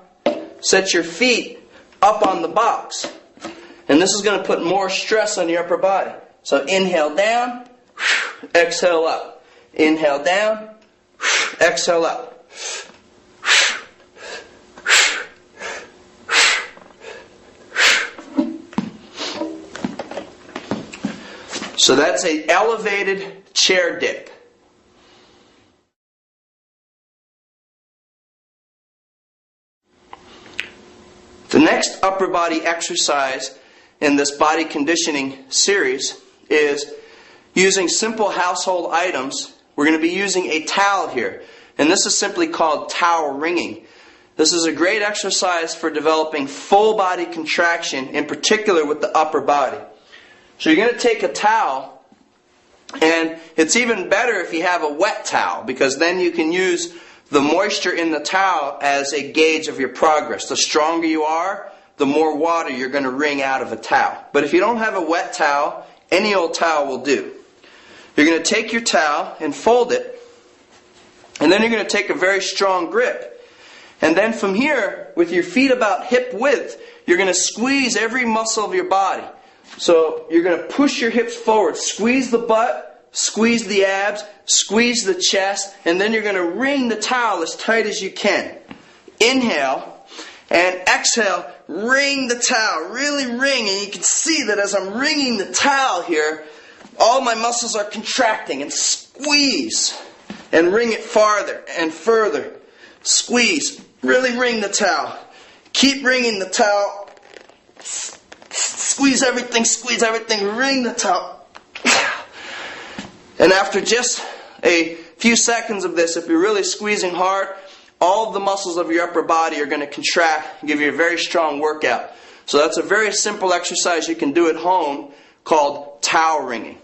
Speaker 1: set your feet up on the box. And this is going to put more stress on your upper body. So inhale down, exhale up. Inhale down, exhale up. So that's an elevated chair dip. The next upper body exercise in this body conditioning series is using simple household items. We're going to be using a towel here, and this is simply called towel wringing. This is a great exercise for developing full body contraction, in particular with the upper body. So you're going to take a towel, and it's even better if you have a wet towel, because then you can use the moisture in the towel as a gauge of your progress. The stronger you are, the more water you're going to wring out of a towel. But if you don't have a wet towel, any old towel will do. You're going to take your towel and fold it, and then you're going to take a very strong grip. And then from here, with your feet about hip width, you're going to squeeze every muscle of your body. So you're going to push your hips forward, squeeze the butt, squeeze the abs, squeeze the chest, and then you're going to wring the towel as tight as you can. Inhale, and exhale, wring the towel, really wring, and you can see that as I'm wringing the towel here, all my muscles are contracting, and squeeze, and wring it farther and further. Squeeze, really wring the towel. Keep wringing the towel. Squeeze everything, wring the towel. And after just a few seconds of this, if you're really squeezing hard, all of the muscles of your upper body are going to contract and give you a very strong workout. So that's a very simple exercise you can do at home called towel wringing.